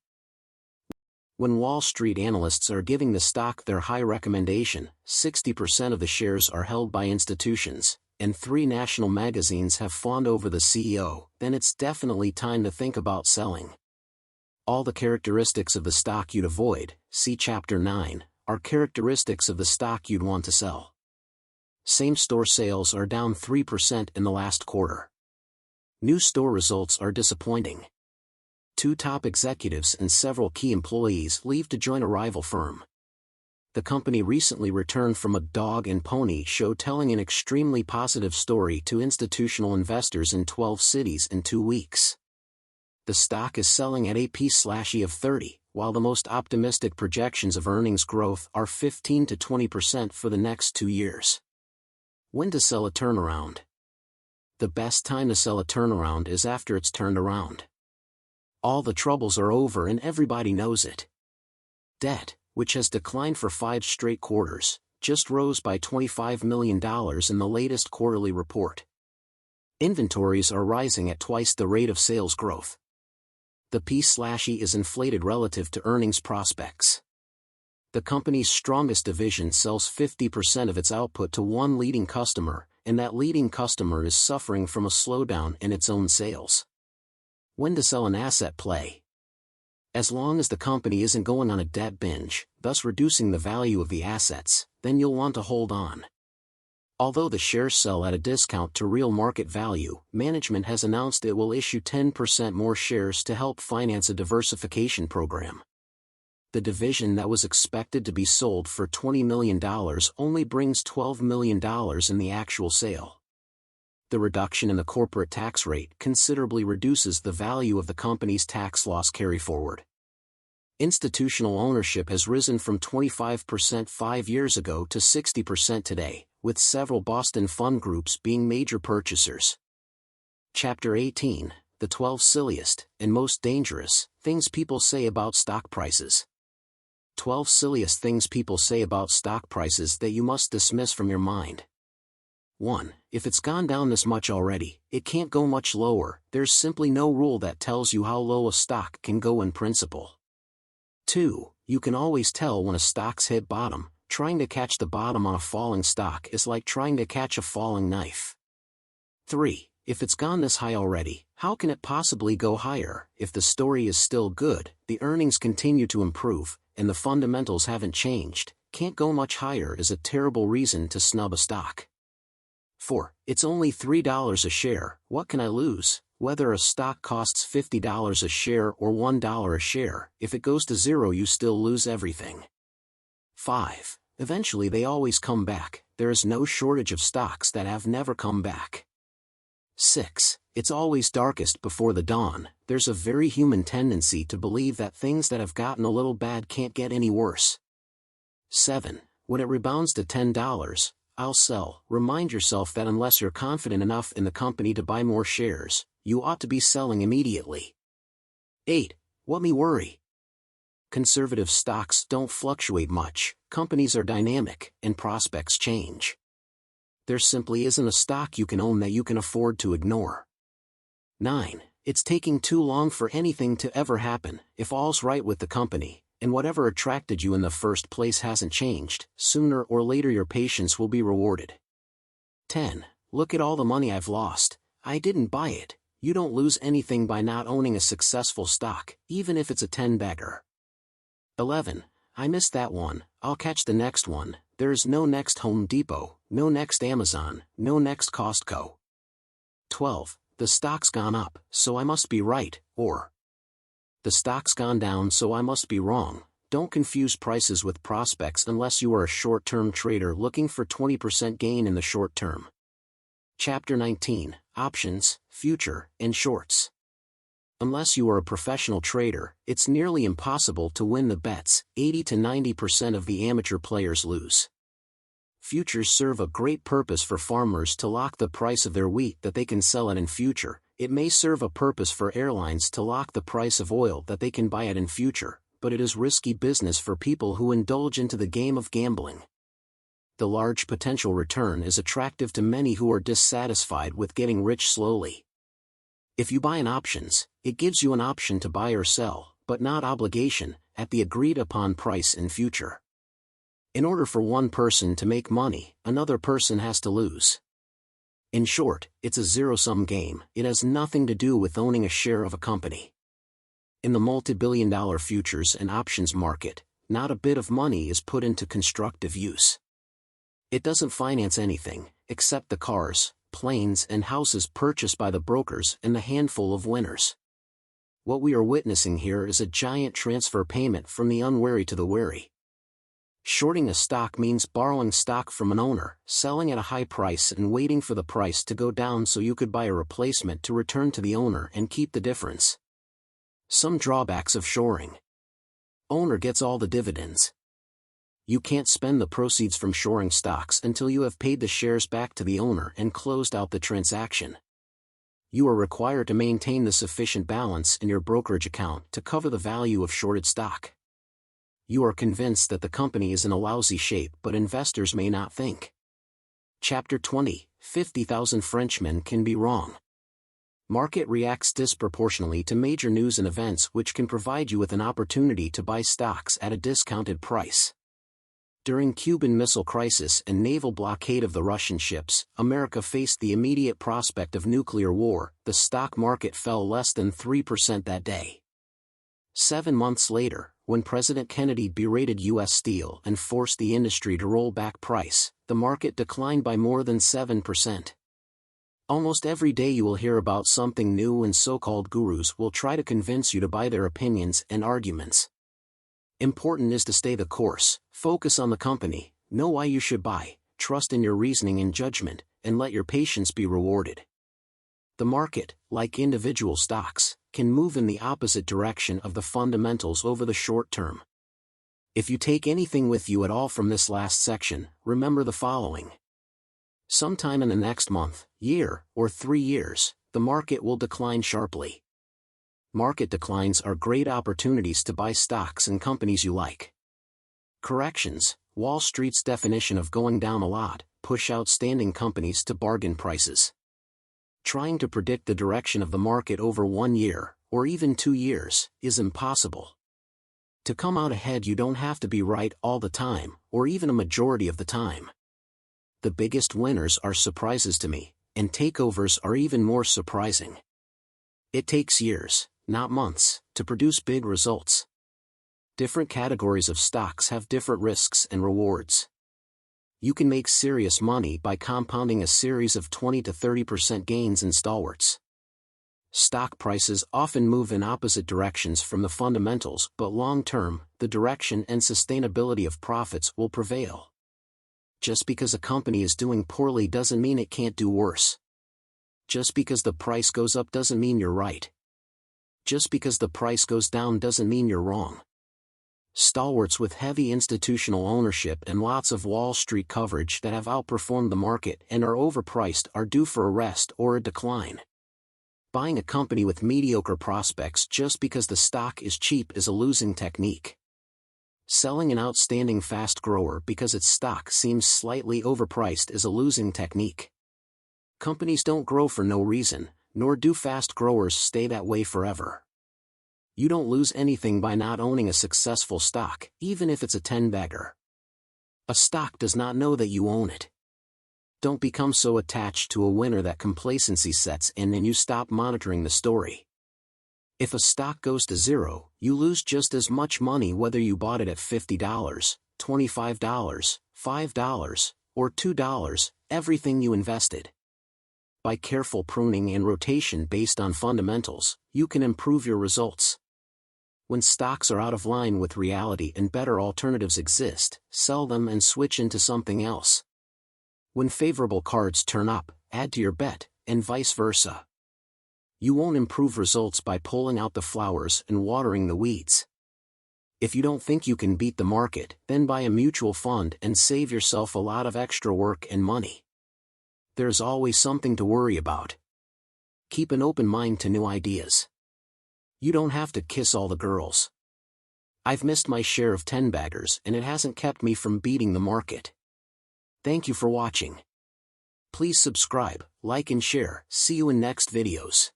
When Wall Street analysts are giving the stock their high recommendation, 60% of the shares are held by institutions, and 3 national magazines have fawned over the CEO, then it's definitely time to think about selling. All the characteristics of the stock you'd avoid, see Chapter 9, are characteristics of the stock you'd want to sell. Same-store sales are down 3% in the last quarter. New store results are disappointing. 2 top executives and several key employees leave to join a rival firm. The company recently returned from a dog and pony show telling an extremely positive story to institutional investors in 12 cities in 2 weeks. The stock is selling at a P/E of 30, while the most optimistic projections of earnings growth are 15 to 20% for the next 2 years. When to sell a turnaround. The best time to sell a turnaround is after it's turned around. All the troubles are over and everybody knows it. Debt, which has declined for 5 straight quarters, just rose by $25 million in the latest quarterly report. Inventories are rising at twice the rate of sales growth. The P/E is inflated relative to earnings prospects. The company's strongest division sells 50% of its output to one leading customer, and that leading customer is suffering from a slowdown in its own sales. When to sell an asset play. As long as the company isn't going on a debt binge, thus reducing the value of the assets, then you'll want to hold on. Although the shares sell at a discount to real market value, management has announced it will issue 10% more shares to help finance a diversification program. The division that was expected to be sold for $20 million only brings $12 million in the actual sale. The reduction in the corporate tax rate considerably reduces the value of the company's tax loss carryforward. Institutional ownership has risen from 25% 5 years ago to 60% today, with several Boston fund groups being major purchasers. Chapter 18, The 12 Silliest and Most Dangerous Things People Say About Stock Prices. 12 silliest things people say about stock prices that you must dismiss from your mind. 1. If it's gone down this much already, it can't go much lower. There's simply no rule that tells you how low a stock can go in principle. 2. You can always tell when a stock's hit bottom. Trying to catch the bottom on a falling stock is like trying to catch a falling knife. 3. If it's gone this high already, how can it possibly go higher? If the story is still good, the earnings continue to improve, and the fundamentals haven't changed, can't go much higher is a terrible reason to snub a stock. 4. It's only $3 a share, what can I lose? Whether a stock costs $50 a share or $1 a share, if it goes to zero you still lose everything. 5. Eventually they always come back, there is no shortage of stocks that have never come back. 6. It's always darkest before the dawn. There's a very human tendency to believe that things that have gotten a little bad can't get any worse. 7. When it rebounds to $10, I'll sell. Remind yourself that unless you're confident enough in the company to buy more shares, you ought to be selling immediately. 8. What me worry? Conservative stocks don't fluctuate much, companies are dynamic, and prospects change. There simply isn't a stock you can own that you can afford to ignore. 9. It's taking too long for anything to ever happen. If all's right with the company, and whatever attracted you in the first place hasn't changed, sooner or later your patience will be rewarded. 10. Look at all the money I've lost. I didn't buy it. You don't lose anything by not owning a successful stock, even if it's a 10-bagger. 11. I missed that one, I'll catch the next one. There's no next Home Depot, no next Amazon, no next Costco. 12. The stock's gone up, so I must be right, or the stock's gone down so I must be wrong. Don't confuse prices with prospects unless you are a short-term trader looking for 20% gain in the short term. Chapter 19, Options, Future, and Shorts. Unless you are a professional trader, it's nearly impossible to win the bets. 80 to 90% of the amateur players lose. Futures serve a great purpose for farmers to lock the price of their wheat that they can sell at in future. It may serve a purpose for airlines to lock the price of oil that they can buy at in future, but it is risky business for people who indulge into the game of gambling. The large potential return is attractive to many who are dissatisfied with getting rich slowly. If you buy in options, it gives you an option to buy or sell, but not obligation, at the agreed-upon price in future. In order for one person to make money, another person has to lose. In short, it's a zero-sum game. It has nothing to do with owning a share of a company. In the multi-billion-dollar futures and options market, not a bit of money is put into constructive use. It doesn't finance anything, except the cars, planes and houses purchased by the brokers and the handful of winners. What we are witnessing here is a giant transfer payment from the unwary to the wary. Shorting a stock means borrowing stock from an owner, selling at a high price and waiting for the price to go down so you could buy a replacement to return to the owner and keep the difference. Some drawbacks of shoring. Owner gets all the dividends. You can't spend the proceeds from shoring stocks until you have paid the shares back to the owner and closed out the transaction. You are required to maintain the sufficient balance in your brokerage account to cover the value of shorted stock. You are convinced that the company is in a lousy shape, but investors may not think. Chapter 20, 50,000 Frenchmen can be wrong. Market reacts disproportionately to major news and events which can provide you with an opportunity to buy stocks at a discounted price. During Cuban Missile Crisis and naval blockade of the Russian ships, America faced the immediate prospect of nuclear war. The stock market fell less than 3% that day. 7 months later, when President Kennedy berated U.S. Steel and forced the industry to roll back price, the market declined by more than 7%. Almost every day you will hear about something new, and so-called gurus will try to convince you to buy their opinions and arguments. Important is to stay the course, focus on the company, know why you should buy, trust in your reasoning and judgment, and let your patience be rewarded. The market, like individual stocks, can move in the opposite direction of the fundamentals over the short term. If you take anything with you at all from this last section, remember the following. Sometime in the next month, year, or 3 years, the market will decline sharply. Market declines are great opportunities to buy stocks and companies you like. Corrections: Wall Street's definition of going down a lot, push outstanding companies to bargain prices. Trying to predict the direction of the market over 1 year, or even 2 years, is impossible. To come out ahead, you don't have to be right all the time, or even a majority of the time. The biggest winners are surprises to me, and takeovers are even more surprising. It takes years, not months, to produce big results. Different categories of stocks have different risks and rewards. You can make serious money by compounding a series of 20 to 30% gains in stalwarts. Stock prices often move in opposite directions from the fundamentals, but long-term, the direction and sustainability of profits will prevail. Just because a company is doing poorly doesn't mean it can't do worse. Just because the price goes up doesn't mean you're right. Just because the price goes down doesn't mean you're wrong. Stalwarts with heavy institutional ownership and lots of Wall Street coverage that have outperformed the market and are overpriced are due for a rest or a decline. Buying a company with mediocre prospects just because the stock is cheap is a losing technique. Selling an outstanding fast grower because its stock seems slightly overpriced is a losing technique. Companies don't grow for no reason, nor do fast growers stay that way forever. You don't lose anything by not owning a successful stock, even if it's a 10-bagger. A stock does not know that you own it. Don't become so attached to a winner that complacency sets in and you stop monitoring the story. If a stock goes to zero, you lose just as much money whether you bought it at $50, $25, $5, or $2, everything you invested. By careful pruning and rotation based on fundamentals, you can improve your results. When stocks are out of line with reality and better alternatives exist, sell them and switch into something else. When favorable cards turn up, add to your bet, and vice versa. You won't improve results by pulling out the flowers and watering the weeds. If you don't think you can beat the market, then buy a mutual fund and save yourself a lot of extra work and money. There's always something to worry about. Keep an open mind to new ideas. You don't have to kiss all the girls. I've missed my share of 10-baggers and it hasn't kept me from beating the market. Thank you for watching. Please subscribe, like and share. See you in next videos.